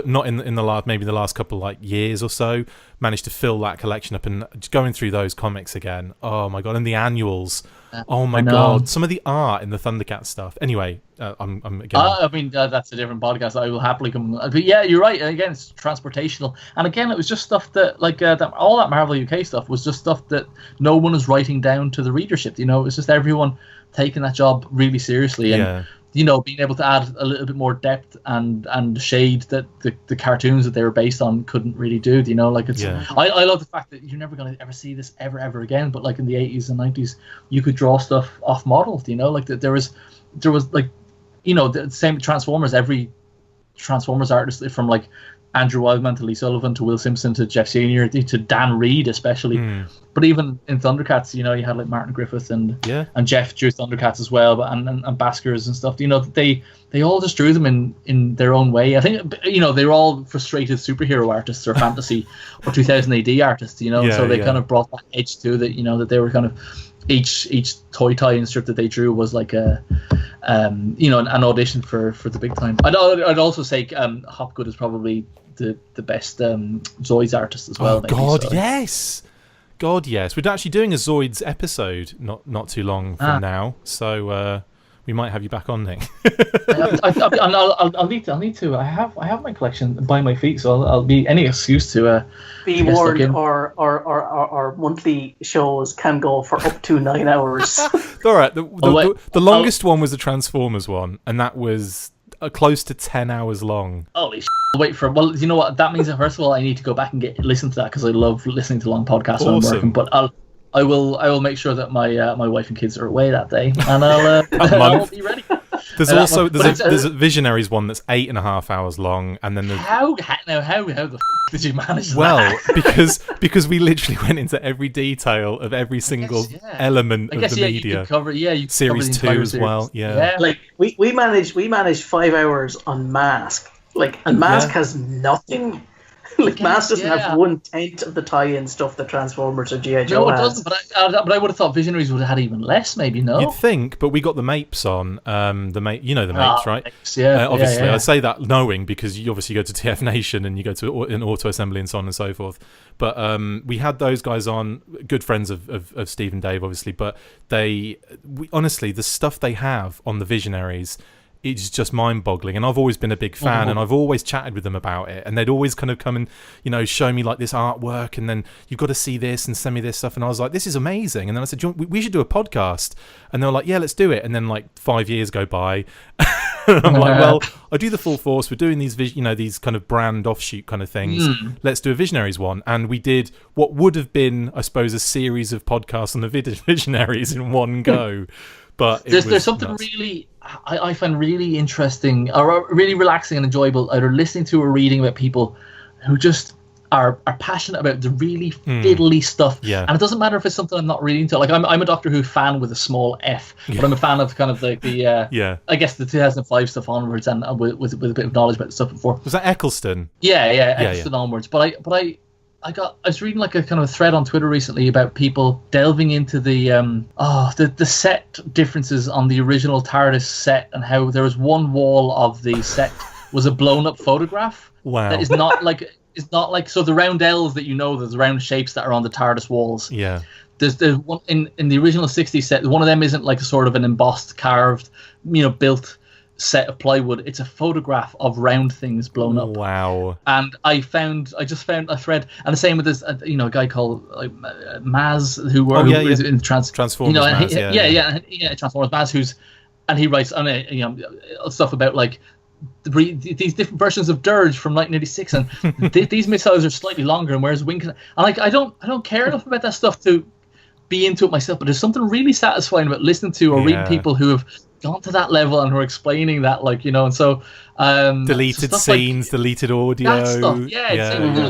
not in the last couple like years or so managed to fill that collection up, and just going through those comics again. Oh my God. And the annuals. Oh my God. Some of the art in the Thundercats stuff. Anyway, I'm again. I mean, that's a different podcast. I will happily come. But yeah, you're right. Again, it's transportational. And again, it was just stuff that, like, all that Marvel UK stuff was just stuff that no one was writing down to the readership. You know, it was just everyone taking that job really seriously. And, you know, being able to add a little bit more depth and shade that the cartoons that they were based on couldn't really do. You know, like it's. Yeah. I love the fact that you're never going to ever see this ever again. But like in the 80s and 90s, you could draw stuff off model. You know, like that there was like, you know, the same Transformers. Every Transformers artist, from like Andrew Wildman to Lee Sullivan to Will Simpson to Jeff Senior to Dan Reed especially. But even in Thundercats, you know, you had like Martin Griffith and Jeff drew Thundercats as well, but and Baskers and stuff. You know, they all just drew them in their own way. I think, you know, they were all frustrated superhero artists or fantasy or 2000 AD artists. You know, so they kind of brought that edge to that. You know, that they were kind of each toy tie-in strip that they drew was like a you know, an audition for the big time. I'd also say Hopgood is probably the best Zoids artist as well. Oh maybe, God, so. Yes. God, yes. We're actually doing a Zoids episode not too long from now, so we might have you back on, Nick. I'll need to. I have my collection by my feet, so I'll be any excuse to be warned. Our monthly shows can go for up to 9 hours. All right. The longest one was the Transformers one, and that was close to 10 hours long. Holy shit. Wait for it. Well, you know what? That means that first of all, I need to go back and listen to that, because I love listening to long podcasts when I'm working. But I will make sure that my wife and kids are away that day, and I'll be ready. There's a Visionaries one that's 8.5 hours long, and then how the did you manage that? Well, because we literally went into every detail of every single element of the media. You series 2 as well. Yeah. Like we managed 5 hours on Mask. Like, and Mask has nothing. Like, Mask doesn't have 1/10 of the tie-in stuff that Transformers or G.I. Joe has. Doesn't, but I would have thought Visionaries would have had even less, maybe, no? You'd think, but we got the Mapes on. You know the Mapes, right? Mapes, yeah. Obviously, I say that knowing, because you obviously go to TF Nation and you go to an auto assembly and so on and so forth. But we had those guys on, good friends of Steve and Dave, obviously. But honestly, the stuff they have on the Visionaries, it's just mind-boggling, and I've always been a big fan, and I've always chatted with them about it, and they'd always kind of come and, you know, show me like this artwork, and then you've got to see this and send me this stuff, and I was like, this is amazing. And then I said, we should do a podcast, and they were like, yeah, let's do it. And then like 5 years go by, and I'm like, well, I do the Full Force, we're doing these these kind of brand offshoot kind of things, let's do a Visionaries one. And we did what would have been, I suppose, a series of podcasts on the Visionaries in one go. But there's something nuts. Really I find really interesting, or really relaxing and enjoyable, either listening to or reading about people who just are passionate about the really fiddly stuff. Yeah. And it doesn't matter if it's something I'm not reading into. Like I'm a Doctor Who fan with a small f, but I'm a fan of kind of like the I guess the 2005 stuff onwards, and with a bit of knowledge about the stuff before. Was that Eccleston? Yeah, Eccleston onwards. But I was reading like a kind of a thread on Twitter recently about people delving into the set differences on the original TARDIS set, and how there was one wall of the set was a blown up photograph. Wow. That is not like, it's not like, so the roundels that, you know, there's round shapes that are on the TARDIS walls. Yeah. There's one in the original 60s set, one of them isn't like a sort of an embossed, carved, you know, built set of plywood. It's a photograph of round things blown up. Wow. And I just found a thread, and the same with this, a guy called Maz, who is in Transformers. Maz, Transformers Maz, and he writes on stuff about like these different versions of Dirge from 1986, and these missiles are slightly longer, and whereas and I don't care enough about that stuff to be into it myself, but there's something really satisfying about listening to or reading people who have gone to that level and who are explaining that, and so deleted scenes, deleted audio, that stuff,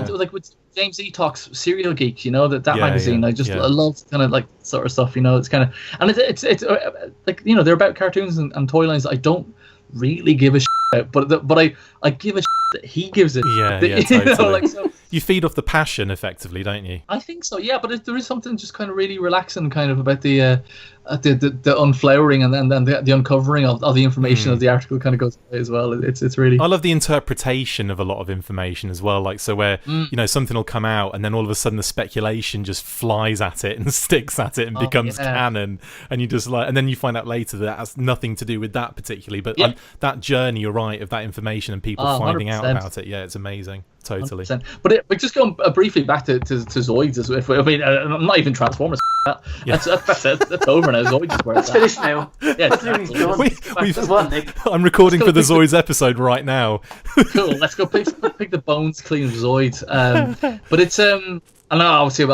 like with James E. Talks Serial Geek, that magazine. I love kind of like sort of stuff, it's kind of, and it's like they're about cartoons and toy lines that I don't really give a shit about, but I give a shit that he gives it. Totally. You feed off the passion effectively, don't you? I think so, yeah. But there is something just kind of really relaxing, kind of about the unflowering and then the uncovering of the information of the article kind of goes away as well. It's really. I love the interpretation of a lot of information as well. Like where something will come out and then all of a sudden the speculation just flies at it and sticks at it and becomes canon, and you just and then you find out later that has nothing to do with that particularly. But that journey, you're right, of that information and people finding 100%. Out about it. Yeah, it's amazing. Totally. 100%. But just going briefly back to Zoids, I'm not even Transformers. That's over now. Zoids is where it's finished now. I'm recording for the Zoids episode right now. Cool. Let's go pick the bones clean of Zoids. But it's and obviously, we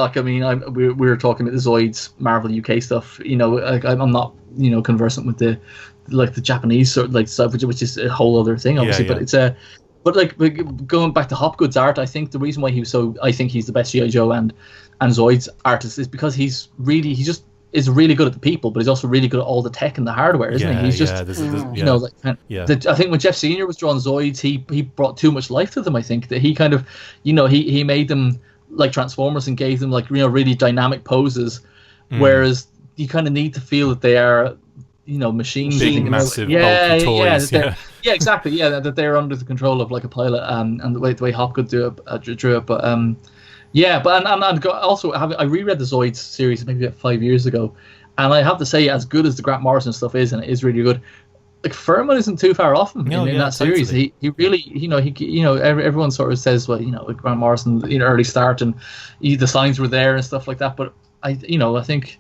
were talking about the Zoids Marvel UK stuff. I'm not conversant with the Japanese sort of like stuff, which is a whole other thing, obviously. But it's But like going back to Hopgood's art, I think the reason why I think he's the best G.I. Joe and Zoid's artist is because he just is really good at the people, but he's also really good at all the tech and the hardware, isn't he? He's just I think when Jeff Senior was drawing Zoids, he brought too much life to them. I think that he kind of he made them like Transformers and gave them like really dynamic poses, whereas you kind of need to feel that they are machines, big, massive, bulky toys. Yeah, exactly. Yeah, that they're under the control of like a pilot, and the way Hopgood drew it. But I reread the Zoids series maybe about 5 years ago, and I have to say, as good as the Grant Morrison stuff is, and it is really good, like Furman isn't too far off him in that series. He really, everyone sort of says, well, Grant Morrison, early start, and the signs were there and stuff like that, but. I think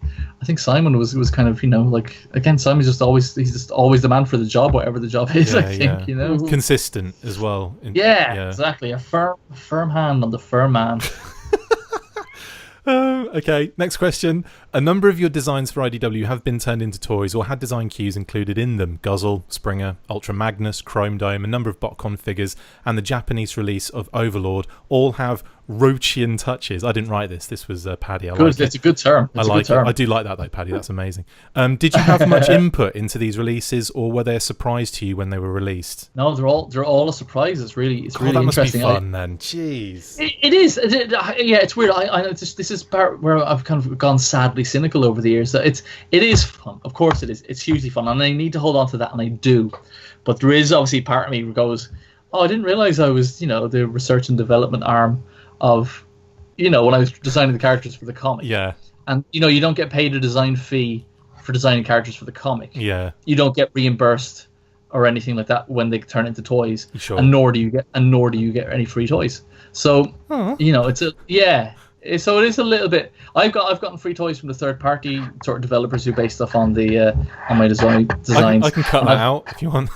Simon was kind of again, Simon's just always the man for the job, whatever the job is. Consistent as well. Exactly, a firm hand on the firm man. Okay, next question. A number of your designs for IDW have been turned into toys or had design cues included in them. Guzzle, Springer, Ultra Magnus, Chrome Dome, a number of BotCon figures, and the Japanese release of Overlord all have Rochian touches. I didn't write this. This was Paddy. It's a good term. I like it. I do like that though, Paddy. That's amazing. Did you have much input into these releases, or were they a surprise to you when they were released? No, they're all a surprise. It's really that interesting. Must be fun then. Jeez. It is. It's weird. This is part where I've kind of gone sadly cynical over the years. It is fun. Of course it is. It's hugely fun, and I need to hold on to that, and I do. But there is obviously part of me who goes, "Oh, I didn't realize I was, the research and development arm of, when I was designing the characters for the comic." Yeah. And you don't get paid a design fee for designing characters for the comic. Yeah. You don't get reimbursed or anything like that when they turn into toys. Sure. And nor do you get any free toys. So So it is a little bit. I've gotten free toys from the third party sort of developers who base stuff on the on my designs. I can cut that out if you want.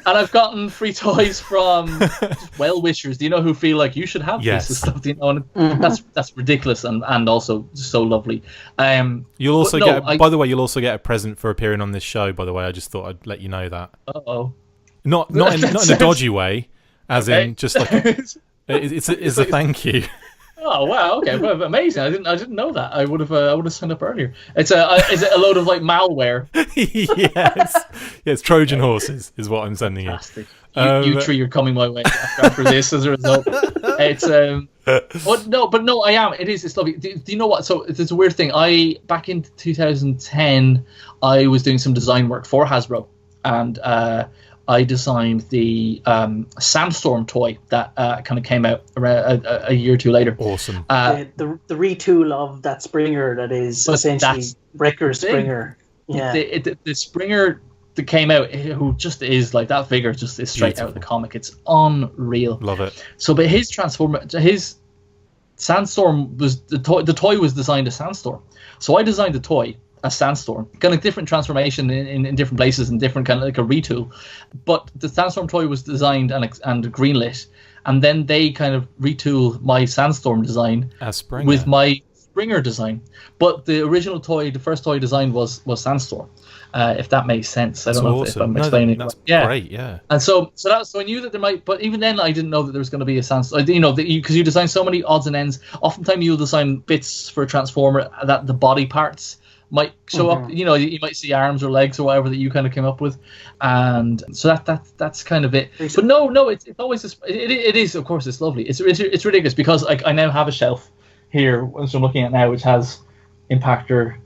And I've gotten free toys from well-wishers, who feel like you should have this stuff, and that's ridiculous and also so lovely. You'll also by the way, you'll also get a present for appearing on this show. By the way, I just thought I'd let you know that. Not in a dodgy way, as in just like it's a thank you. Oh wow! Okay, well, amazing. I didn't know that. I would have signed up earlier. Is it a load of like malware? Yes, Trojan horses is what I'm sending you. Fantastic. You three are coming my way after this as a result. It's but no, I am. It is. It's lovely. Do you know what? So it's a weird thing. Back in 2010, I was doing some design work for Hasbro, and I designed the Sandstorm toy that kind of came out around a year or two later. Awesome. The retool of that Springer that is essentially Wrecker Springer. Yeah. The Springer that came out, who just is like that figure, just is straight out of the comic. It's unreal. Love it. So, but his Sandstorm was the toy was designed as Sandstorm. So I designed the toy as Sandstorm, kind of different transformation in different places and different kind of like a retool. But the Sandstorm toy was designed and greenlit, and then they kind of retool my Sandstorm design with my Springer design. But the original toy, the first toy design was Sandstorm. If that makes sense. I don't know if I'm explaining. That's great, yeah. And so I knew that there might, but even then I didn't know that there was going to be a Sandstorm. Because you design so many odds and ends. Oftentimes you'll design bits for a Transformer that the body parts might show up. You might see arms or legs or whatever that you kind of came up with, and so that's kind of it. But no, it's always it is, of course, it's lovely. It's ridiculous because I now have a shelf here, which I'm looking at now, which has Impactor,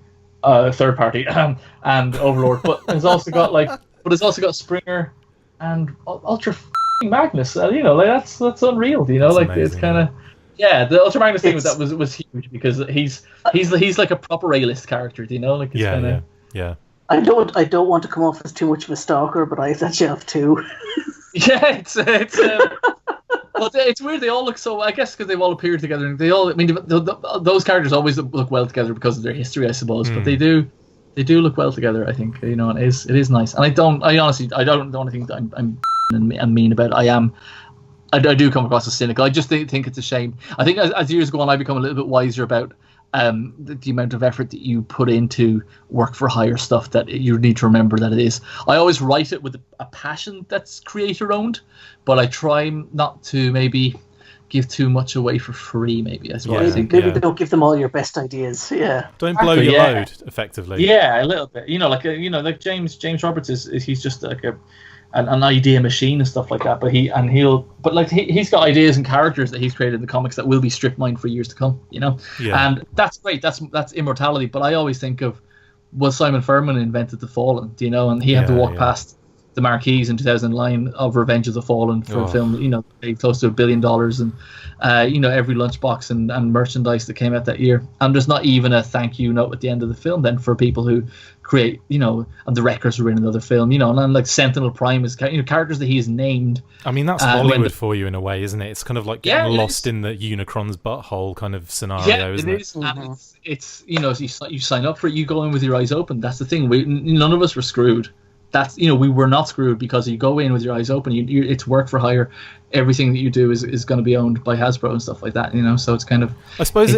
third party, and Overlord, but it's also got Springer and Ultra Magnus. That's unreal. That's amazing, it's kind of. Yeah, the Ultra Magnus thing was huge because he's like a proper A-list character, Yeah. I don't want to come off as too much of a stalker, but I have that shelf too. Yeah, it's well, it's weird. They all look so. I guess because they've all appeared together, and they all. I mean, those characters always look well together because of their history, I suppose. But they do look well together. I think and it is nice. And I honestly don't think that I'm mean about it. I do come across as cynical. I just think it's a shame. I think as years go on, I become a little bit wiser about the amount of effort that you put into work for hire stuff, that you need to remember that it is. I always write it with a passion that's creator owned, but I try not to maybe give too much away for free. Maybe I suppose. Maybe don't give them all your best ideas. Yeah. Don't blow your load effectively. Yeah, a little bit. Like James Roberts he's just like an idea machine and stuff like that, but he's got ideas and characters that he's created in the comics that will be strip mined for years to come, and that's great. That's immortality. But I always think of, Simon Furman invented the Fallen, and he had to walk past the marquees in 2009 of Revenge of the Fallen for a film, paid close to $1 billion, and every lunchbox and merchandise that came out that year, and there's not even a thank you note at the end of the film then for people who create, and the Wreckers were in another film, and like Sentinel Prime is characters that he's named. I mean, that's Hollywood for you in a way, isn't it? It's kind of like getting lost in the Unicron's butthole kind of scenario, isn't it? Is. And it's you sign up for it, you go in with your eyes open. That's the thing. None of us were screwed. That's we were not screwed because you go in with your eyes open. It's work for hire. Everything that you do is going to be owned by Hasbro and stuff like that. So it's kind of. I suppose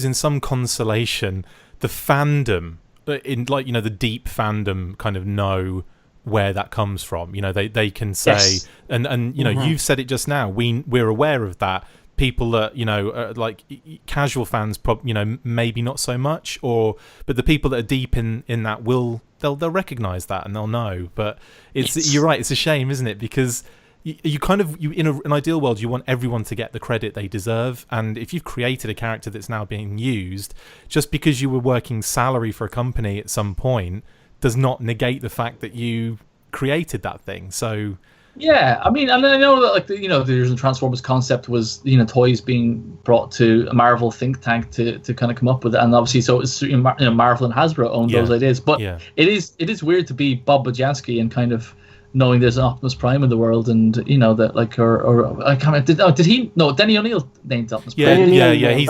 in some consolation, the fandom the deep fandom kind of know where that comes from. They can say, yes. and you've said it just now. We're aware of that. People that like casual fans, maybe not so much, but the people that are deep in that they'll recognize that and they'll know. But you're right. It's a shame, isn't it? Because you in an ideal world, you want everyone to get the credit they deserve. And if you've created a character that's now being used, just because you were working salary for a company at some point does not negate the fact that you created that thing. So. Yeah, I mean, and I know that the Transformers concept was toys being brought to a Marvel think tank to kind of come up with it, and obviously so it's Marvel and Hasbro owned those ideas, but it is weird to be Bob Budiansky and kind of knowing there's an Optimus Prime in the world, and that like or I can't remember, did he? No, Denny O'Neil named Optimus Prime.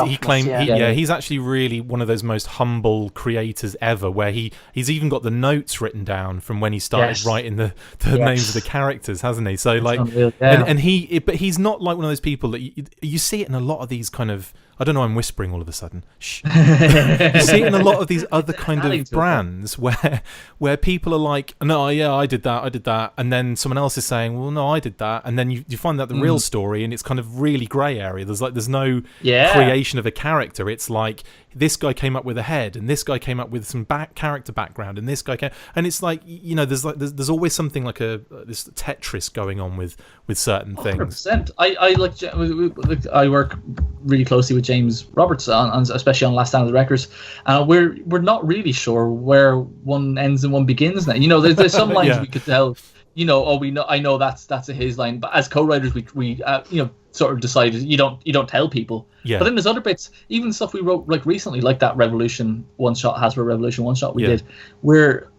He claimed he's actually really one of those most humble creators ever, where he's even got the notes written down from when he started writing the names of the characters, hasn't he? So like, but he's not like one of those people that you see it in a lot of these kind of. I don't know, I'm whispering all of a sudden. Shh. You see it in a lot of these other kind of brands where people are like, no, yeah, I did that. And then someone else is saying, well, no, I did that. And then you find out the real story, and it's kind of really grey area. There's no creation of a character. It's like, this guy came up with a head, and this guy came up with some character background, and this guy came, and it's like, there's always something like this Tetris going on with certain things. 100%. I work really closely with James Roberts on especially on Last Stand of the Wreckers. We're not really sure where one ends and one begins now. There's some lines we could tell. I know that's a his line, but as co-writers we sort of decided you don't tell people. Yeah. But then there's other bits, even stuff we wrote like recently, like that Revolution one shot, Hasbro Revolution one shot we did, where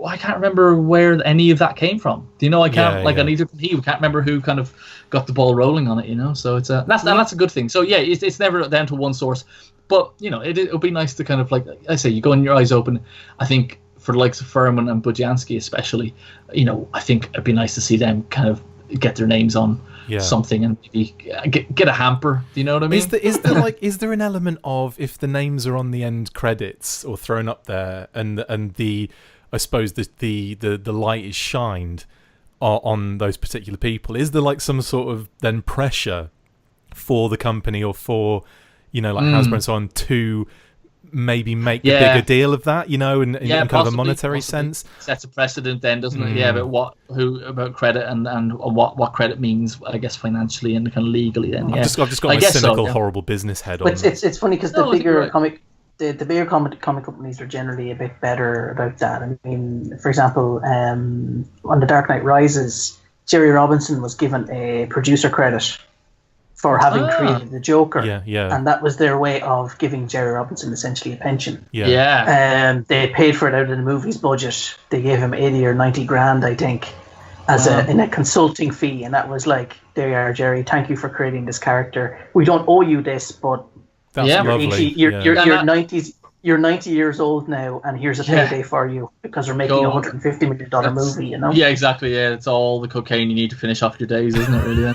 I can't remember where any of that came from. Do you know? I can't Yeah. and neither can he. We can't remember who kind of got the ball rolling on it. You know, so it's that's a good thing. So yeah, it's never down to one source, but you know, it'll be nice to kind of like I say, you go in your eyes open. I think for the likes of Furman and Budzianski especially, you know, I think it'd be nice to see them kind of get their names on something and maybe get a hamper. Do you know what I mean? Is there an element of if the names are on the end credits or thrown up there and the I suppose the light is shined on those particular people, is there like some sort of then pressure for the company or for, you know, like Hasbro and so on to maybe make a bigger deal of that, you know, in kind of a monetary sense? Sets a precedent then, doesn't it? Yeah, about about credit and what credit means, I guess, financially and kind of legally. Then I've just got my cynical, horrible business head on. It's funny because the bigger comic companies are generally a bit better about that. I mean, for example, on The Dark Knight Rises, Jerry Robinson was given a producer credit for having created the Joker. And that was their way of giving Jerry Robinson essentially a pension. They paid for it out of the movie's budget. They gave him 80 or 90 grand, I think, as in a consulting fee. And that was like, there you are, Jerry, thank you for creating this character. We don't owe you this, but that's lovely. You're 90 years old now, and here's a payday for you because we're making $150 million movie, you know? Yeah, exactly. Yeah, it's all the cocaine you need to finish off your days, isn't it? Really?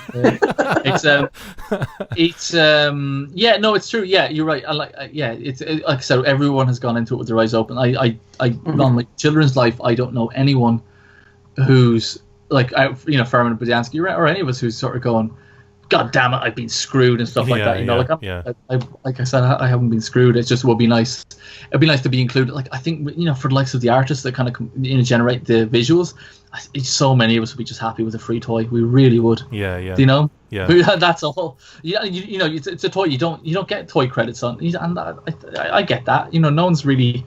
It's true. Yeah, you're right. like I said, everyone has gone into it with their eyes open. I on my children's life, I don't know anyone who's like, Furman and Budzianski, or any of us who's sort of going, God damn it, I've been screwed and stuff like that. You know, like I said, I haven't been screwed. It's just would be nice. It'd be nice to be included. Like I think, for the likes of the artists that kind of generate the visuals, so many of us would be just happy with a free toy. We really would. Yeah. You know. Yeah. That's all. Yeah. It's a toy. You don't get toy credits on. And I get that. No one's really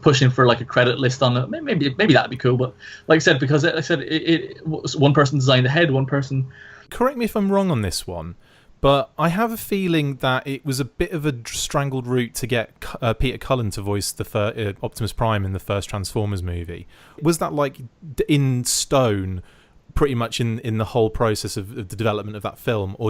pushing for like a credit list on it. Maybe that'd be cool. But like I said, because like I said, it one person designed the head, one person. Correct me if I'm wrong on this one, but I have a feeling that it was a bit of a strangled route to get Peter Cullen to voice the Optimus Prime in the first Transformers movie. Was that like in stone pretty much in the whole process of the development of that film, or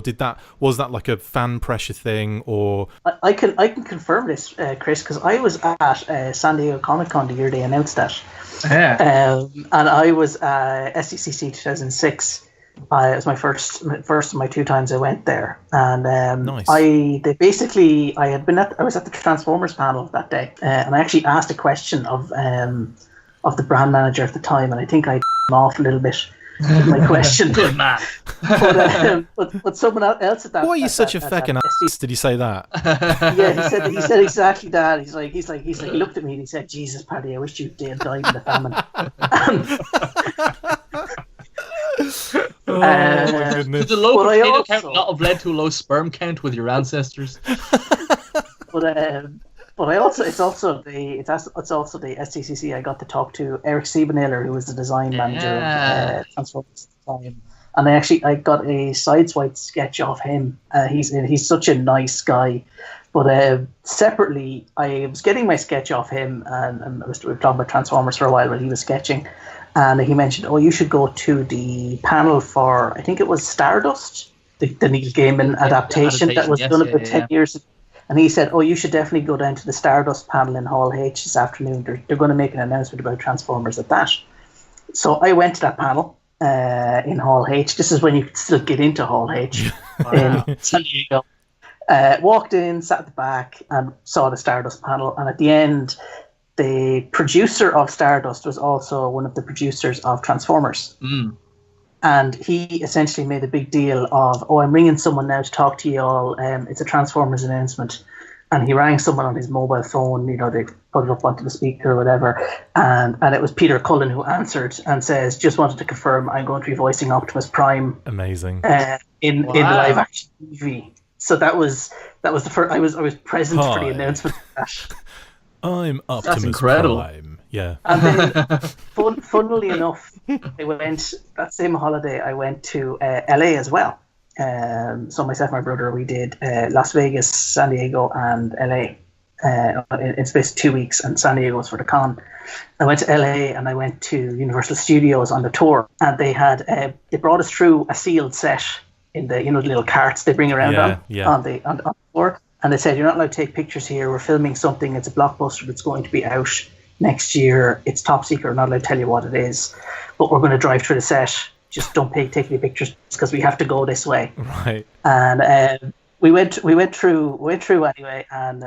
was that like a fan pressure thing? Or I can confirm this, Chris, because I was at San Diego Comic-Con the year they announced that. And I was SDCC 2006. It was my first of my two times I went there, and nice. I was at the Transformers panel that day, and I actually asked a question of the brand manager at the time, and I think I him off a little bit with my question. Good man. But someone else at that. Why are you such a feckin' ass? Did you say that? Yeah, he said exactly that. He's like he looked at me and he said, "Jesus, Paddy, I wish you died in the famine." My goodness. Did the low potato count not have led to a low sperm count with your ancestors? But it's also the STCC. I got to talk to Eric Siebenhaler, who was the design manager of Transformers at the time, and I got a sideswipe sketch of him. He's such a nice guy. But separately, I was getting my sketch off him, and we were talking about Transformers for a while while he was sketching. And he mentioned, you should go to the panel for, I think it was Stardust, the Neil Gaiman adaptation that was done about 10 years ago. And he said, you should definitely go down to the Stardust panel in Hall H this afternoon. They're going to make an announcement about Transformers at that. So I went to that panel in Hall H. This is when you could still get into Hall H in San Diego. Walked in, sat at the back, and saw the Stardust panel. And at the end, the producer of Stardust was also one of the producers of Transformers. And he essentially made a big deal of, I'm ringing someone now to talk to you all. It's a Transformers announcement. And he rang someone on his mobile phone, they put it up onto the speaker or whatever. And it was Peter Cullen who answered and says, just wanted to confirm I'm going to be voicing Optimus Prime. Amazing. In the live action TV. So that was the first, I was present for the announcement of that. I'm Optimus Prime. Yeah. And then, funnily enough, that same holiday, I went to LA as well. So myself and my brother, we did Las Vegas, San Diego, and LA in space of 2 weeks, and San Diego was for the con. I went to LA and I went to Universal Studios on the tour, and they brought us through a sealed set in the the little carts they bring around on the tour, and they said, you're not allowed to take pictures here. We're filming something. It's a blockbuster that's going to be out next year. It's top secret. We're not allowed to tell you what it is, but we're going to drive through the set. Just don't take any pictures because we have to go this way. Right. And we went through anyway, and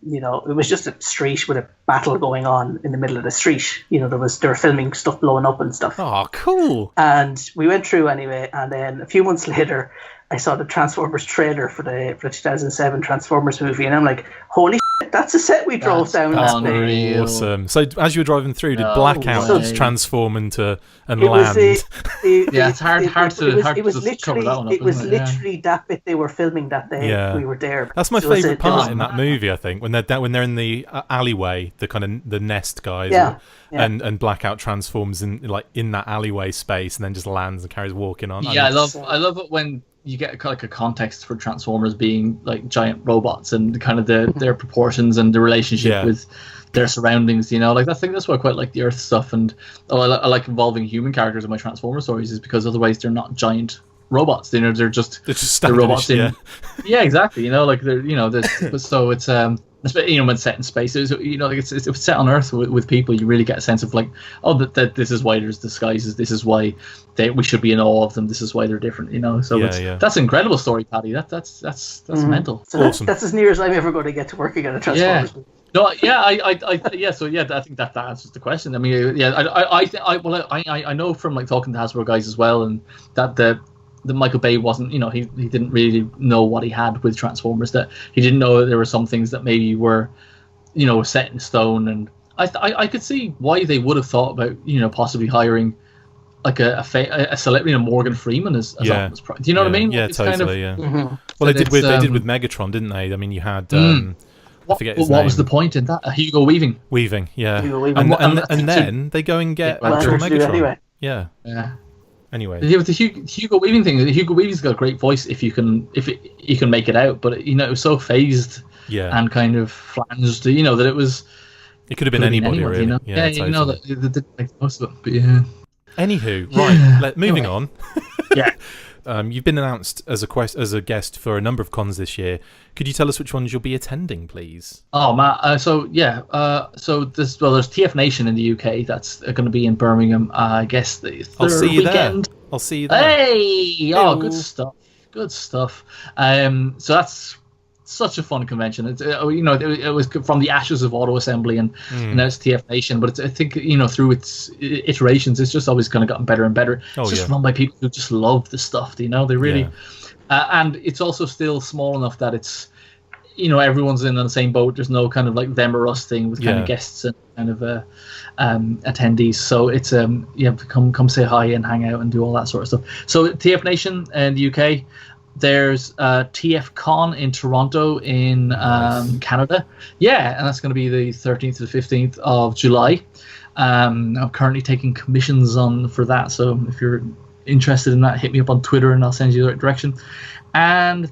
it was just a street with a battle going on in the middle of the street. They were filming stuff blowing up and stuff. Oh, cool. And we went through anyway, and then a few months later, I saw the Transformers trailer for the 2007 Transformers movie, and I'm like, holy shit, that's a set we drove down that day. Awesome. So as you were driving through, did Blackout just transform and land? It's hard to cover that one up. It was literally that bit they were filming that day. We were there. That's my favourite part in that movie, I think, when they're in the alleyway, the kind of the nest guys, and Blackout transforms in that alleyway space and then just lands and carries walking on. I love it when you get like a context for Transformers being like giant robots and kind of their proportions and the relationship with their surroundings. I think that's why I quite like the Earth stuff, and I like involving human characters in my Transformers stories, is because otherwise they're not giant robots. They're just robots yeah, exactly. So it's when set in space, if it's set on Earth with people, you really get a sense of that this is why there's disguises, this is why we should be in awe of them, this is why they're different. That's an incredible story, Paddy. That's mental. So awesome. That's as near as I'm ever going to get to working on a Transformers movie. No, I think that answers the question. I mean, I know from talking to Hasbro guys as well, and that the Michael Bay wasn't, he didn't really know what he had with Transformers, that he didn't know that there were some things that maybe were, set in stone, and I could see why they would have thought about, possibly hiring like a celebrity, Morgan Freeman as Optimus Prime. Do you know what I mean? Yeah, totally. Well, they did with Megatron, didn't they? I mean, you had. I forget his name. What was the point in that? Hugo Weaving. Yeah. Hugo Weaving. And then they go and get actual Megatron. Anyway. Yeah. Anyway. Yeah, with the Hugo Weaving thing, Hugo Weaving's got a great voice if you can make it out, but it was so phased and kind of flanged, that it was. It could have been anybody, really. Totally. That did make most of it, but yeah. Anywho, right, moving on. Yeah. You've been announced as a guest for a number of cons this year. Could you tell us which ones you'll be attending, please? Oh, Matt. So there's TF Nation in the UK. That's going to be in Birmingham. I guess the third weekend. I'll see you there. Hey! Oh, good stuff. Good stuff. So that's such a fun convention. It's it was from the ashes of Auto Assembly, and now it's TF Nation. But I think through its iterations, it's just always kind of gotten better and better. It's just run by people who just love the stuff. They really, and it's also still small enough that it's everyone's in on the same boat. There's no kind of like them or us thing with kind of guests and kind of attendees. So it's come say hi and hang out and do all that sort of stuff. So TF Nation in the UK. There's TF Con in Toronto in Canada. Yeah, and that's going to be the 13th to the 15th of July. I'm currently taking commissions for that, so if you're interested in that, hit me up on Twitter and I'll send you the right direction. And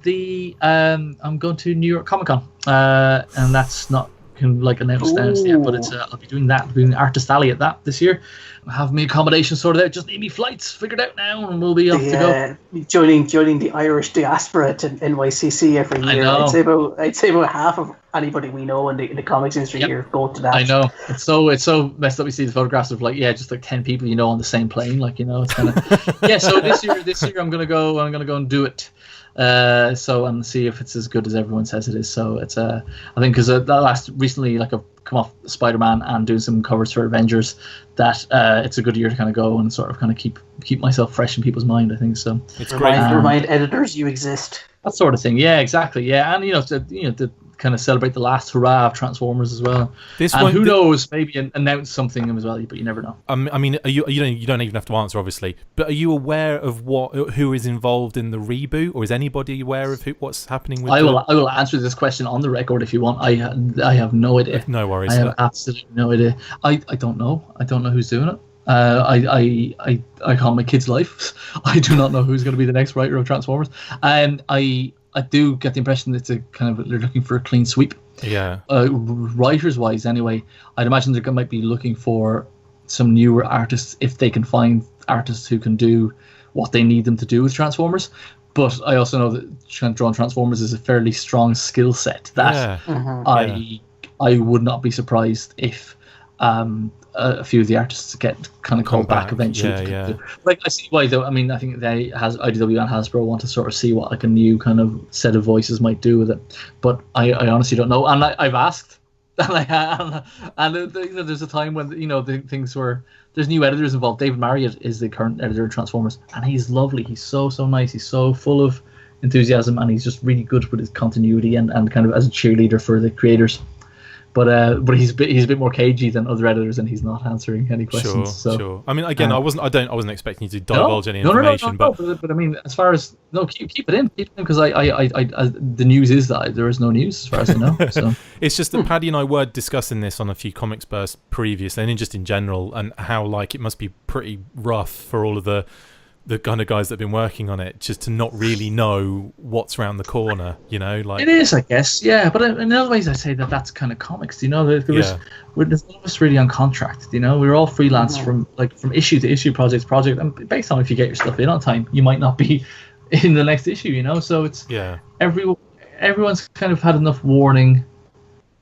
I'm going to New York Comic Con, and that's not announced yet, but I'll be doing that, doing Artist Alley at that this year. I have my accommodation sorted out, just need me flights figured out now, and we'll be off to go. Joining the Irish diaspora to NYCC every year. I'd say about half of anybody we know in the comics industry here go to that. I know. It's so messed up. We see the photographs of just like 10 people on the same plane. It's kind of So this year I'm gonna go and do it. And see if it's as good as everyone says it is. So it's I think because recently I've come off Spider-Man and doing some covers for Avengers, that it's a good year to kind of go and sort of kind of keep myself fresh in people's mind. I think so. It's great. Remind editors you exist. That sort of thing. Yeah, exactly. Yeah, and to kind of celebrate the last hurrah of Transformers as well. Who knows? Maybe announce something as well, but you never know. I mean, you don't even have to answer, obviously. But are you aware of who is involved in the reboot, or is anybody aware of what's happening with? I will answer this question on the record if you want. I have no idea. No worries. I have absolutely no idea. I don't know. I don't know who's doing it. I call my kid's life. I do not know who's going to be the next writer of Transformers. I do get the impression that they're looking for a clean sweep. Yeah. Writers wise, anyway, I'd imagine they might be looking for some newer artists if they can find artists who can do what they need them to do with Transformers. But I also know that drawing Transformers is a fairly strong skill set that I would not be surprised if a few of the artists get kind of called back eventually. Like, I see why, though. I mean, I think IDW and Hasbro want to sort of see what like a new kind of set of voices might do with it. But I honestly don't know. And I've asked, and there's a time when the things were. There's new editors involved. David Marriott is the current editor of Transformers, and he's lovely. He's so nice. He's so full of enthusiasm, and he's just really good with his continuity and kind of as a cheerleader for the creators. But he's a bit more cagey than other editors, and he's not answering any questions. Sure. I mean, again, I wasn't expecting you to divulge any information, but I mean, as far as keep it in, because I the news is that there is no news as far as I know. So it's just that Paddy and I were discussing this on a few Comics Bursts previously, and just in general, and how like it must be pretty rough for all of the kind of guys that have been working on it, just to not really know what's around the corner, like it is, I guess, yeah. But in other ways, I say that's kind of comics. There's none of us really on contract. We're all freelance from issue to issue, project, and based on if you get your stuff in on time, you might not be in the next issue. So it's everyone's kind of had enough warning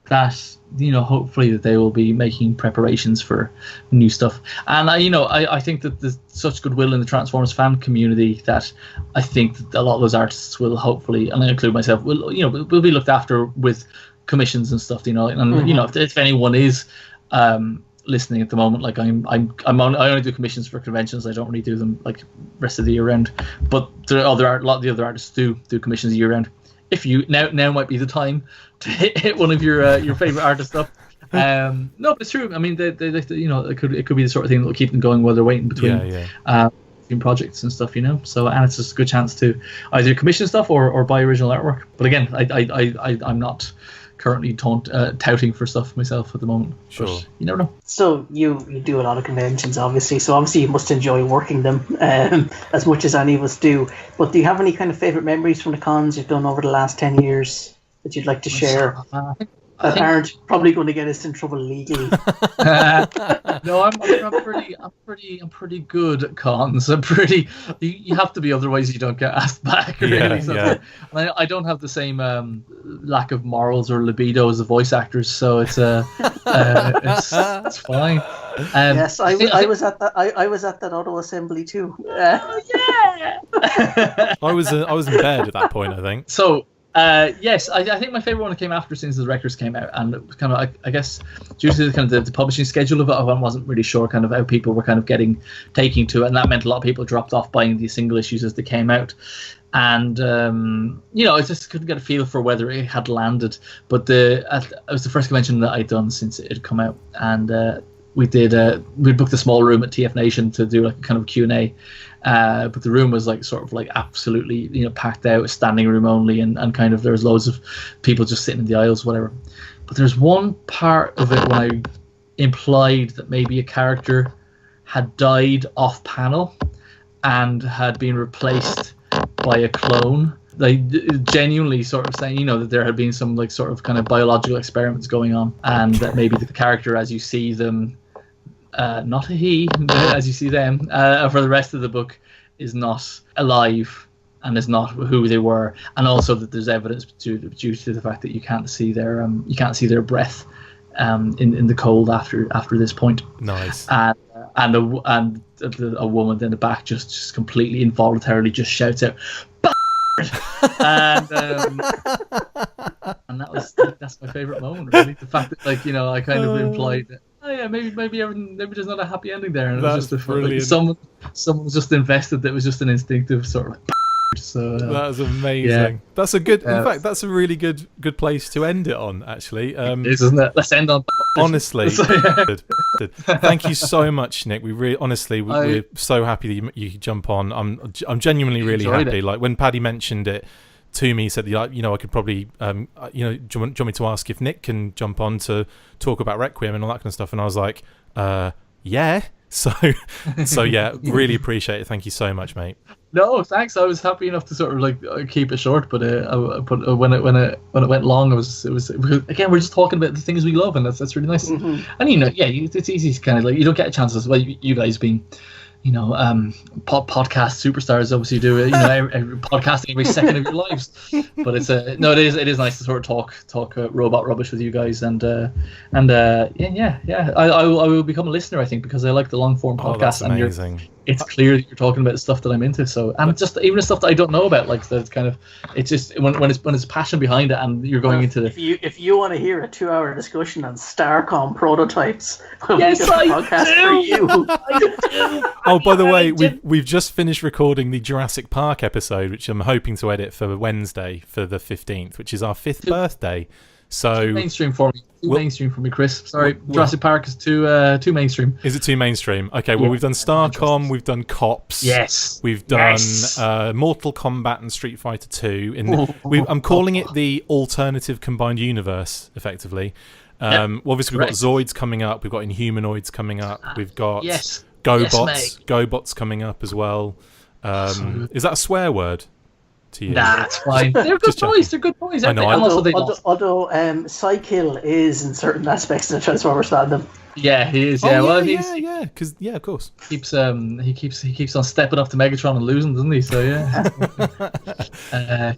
that hopefully that they will be making preparations for new stuff. And I think that there's such goodwill in the Transformers fan community that I think that a lot of those artists will hopefully, and I include myself, will be looked after with commissions and stuff. If anyone is listening at the moment, like I only do commissions for conventions. I don't really do them like rest of the year round. But a lot of the other artists do commissions year round. If you now might be the time to hit one of your favorite artists up. No, but it's true. I mean, they it could be the sort of thing that will keep them going while they're waiting between projects and stuff. So, and it's just a good chance to either commission stuff or buy original artwork. But again, I'm not currently touting for stuff myself at the moment. Sure. But you never know. So you do a lot of conventions, obviously. So obviously you must enjoy working them as much as any of us do. But do you have any kind of favourite memories from the cons you've done over the last 10 years that you'd like to share? That aren't probably going to get us in trouble legally. No, I'm pretty good at cons. You have to be, otherwise you don't get asked back. Really. I don't have the same lack of morals or libido as the voice actors, so it's fine. Yes, I was at that auto assembly too. Yeah. I was in bed at that point, I think. So. Yes, I think my favorite one came after Sins of the Wreckers came out, and it was kind of I guess due to the kind of the publishing schedule of it, I wasn't really sure kind of how people were kind of taking to it, and that meant a lot of people dropped off buying these single issues as they came out, and I just couldn't get a feel for whether it had landed. But it was the first convention that I'd done since it had come out, and we booked a small room at TF Nation to do like a kind of Q&A. But the room was like sort of like absolutely packed out, standing room only, and kind of there was loads of people just sitting in the aisles, whatever. But there's one part of it when I implied that maybe a character had died off panel and had been replaced by a clone. Like genuinely sort of saying, that there had been some like sort of kind of biological experiments going on, and that maybe the character as you see them. Not a he, as you see them, for the rest of the book, is not alive and is not who they were, and also that there's evidence due to the fact that you can't see their breath in the cold after this point. Nice. And a woman in the back just completely involuntarily just shouts out, and that's my favorite moment, really. The fact that I kind of implied that. Oh yeah, maybe there's not a happy ending there, and it was just someone was just invested. That was just an instinctive sort of. So that was amazing. Yeah. That's a good. In fact, that's a really good place to end it on. Actually, it is, isn't it? Let's end on. Honestly, good. Thank you so much, Nick. We're so happy that you jump on. I'm genuinely really happy. It. Like when Paddy mentioned it to me, he said, I could probably, do you want me to ask if Nick can jump on to talk about Requiem and all that kind of stuff? And I was like, yeah. So yeah, really appreciate it. Thank you so much, mate. No, thanks. I was happy enough to sort of like keep it short, but when it went long, it was again, we're just talking about the things we love, and that's really nice. Mm-hmm. And it's easy to kind of like, you don't get a chance as well. You guys being, podcast superstars, obviously do every podcasting every second of your lives. But it is nice to sort of talk robot rubbish with you guys, and I will become a listener, I think, because I like the long form podcast. That's amazing. It's clear that you're talking about the stuff that I'm into. So, and just even the stuff that I don't know about, like that's kind of, it's just when it's passion behind it, and you're going into if you want to hear a 2-hour discussion on Starcom prototypes, yes, I podcast do. for you. I do. Oh, by the way, we've just finished recording the Jurassic Park episode, which I'm hoping to edit for Wednesday, for the 15th, which is our 5th birthday. So too mainstream for me. Mainstream for me, Chris. Sorry, Jurassic Park is too mainstream. Is it too mainstream? Okay, well, we've done Starcom, we've done Cops. Yes. We've done Mortal Kombat and Street Fighter 2. I'm calling it the alternative combined universe, effectively. Obviously, we've got Zoids coming up. We've got Inhumanoids coming up. We've got GoBots. GoBots coming up as well. Is that a swear word to you? Nah, it's fine. They're good boys. They're good boys. I know. Although Psykill is in certain aspects of the Transformers fandom. Yeah, he is. Yeah, Because of course. He keeps on stepping up to Megatron and losing, doesn't he? So yeah,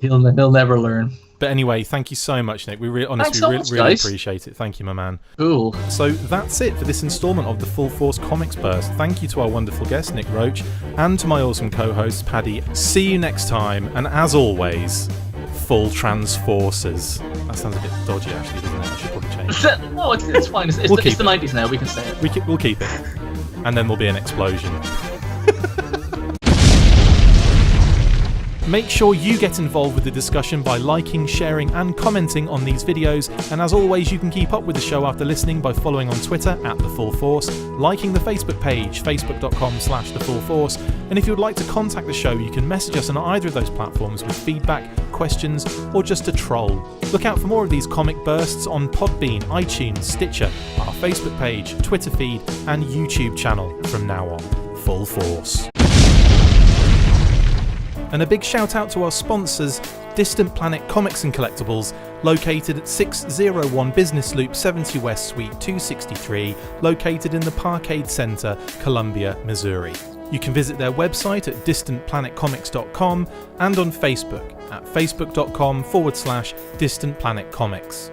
he'll never learn. But anyway, thank you so much, Nick. We really appreciate it. Thank you, my man. Cool. So that's it for this instalment of the Full Force Comics Burst. Thank you to our wonderful guest, Nick Roche, and to my awesome co-host, Paddy. See you next time, and as always, full Transforcers. That sounds a bit dodgy, actually, doesn't it? I should probably change it. No, it's fine. It's the 90s now. We can say it. We'll keep it. And then there'll be an explosion. Make sure you get involved with the discussion by liking, sharing and commenting on these videos, and as always you can keep up with the show after listening by following on Twitter @TheFullForce, liking the Facebook page facebook.com/TheFullForce, and if you would like to contact the show you can message us on either of those platforms with feedback, questions or just a troll. Look out for more of these comic bursts on Podbean, iTunes, Stitcher, our Facebook page, Twitter feed and YouTube channel from now on. Full Force. And a big shout out to our sponsors, Distant Planet Comics and Collectibles, located at 601 Business Loop 70 West Suite 263, located in the Parkade Center, Columbia, Missouri. You can visit their website at distantplanetcomics.com and on Facebook at facebook.com/distantplanetcomics.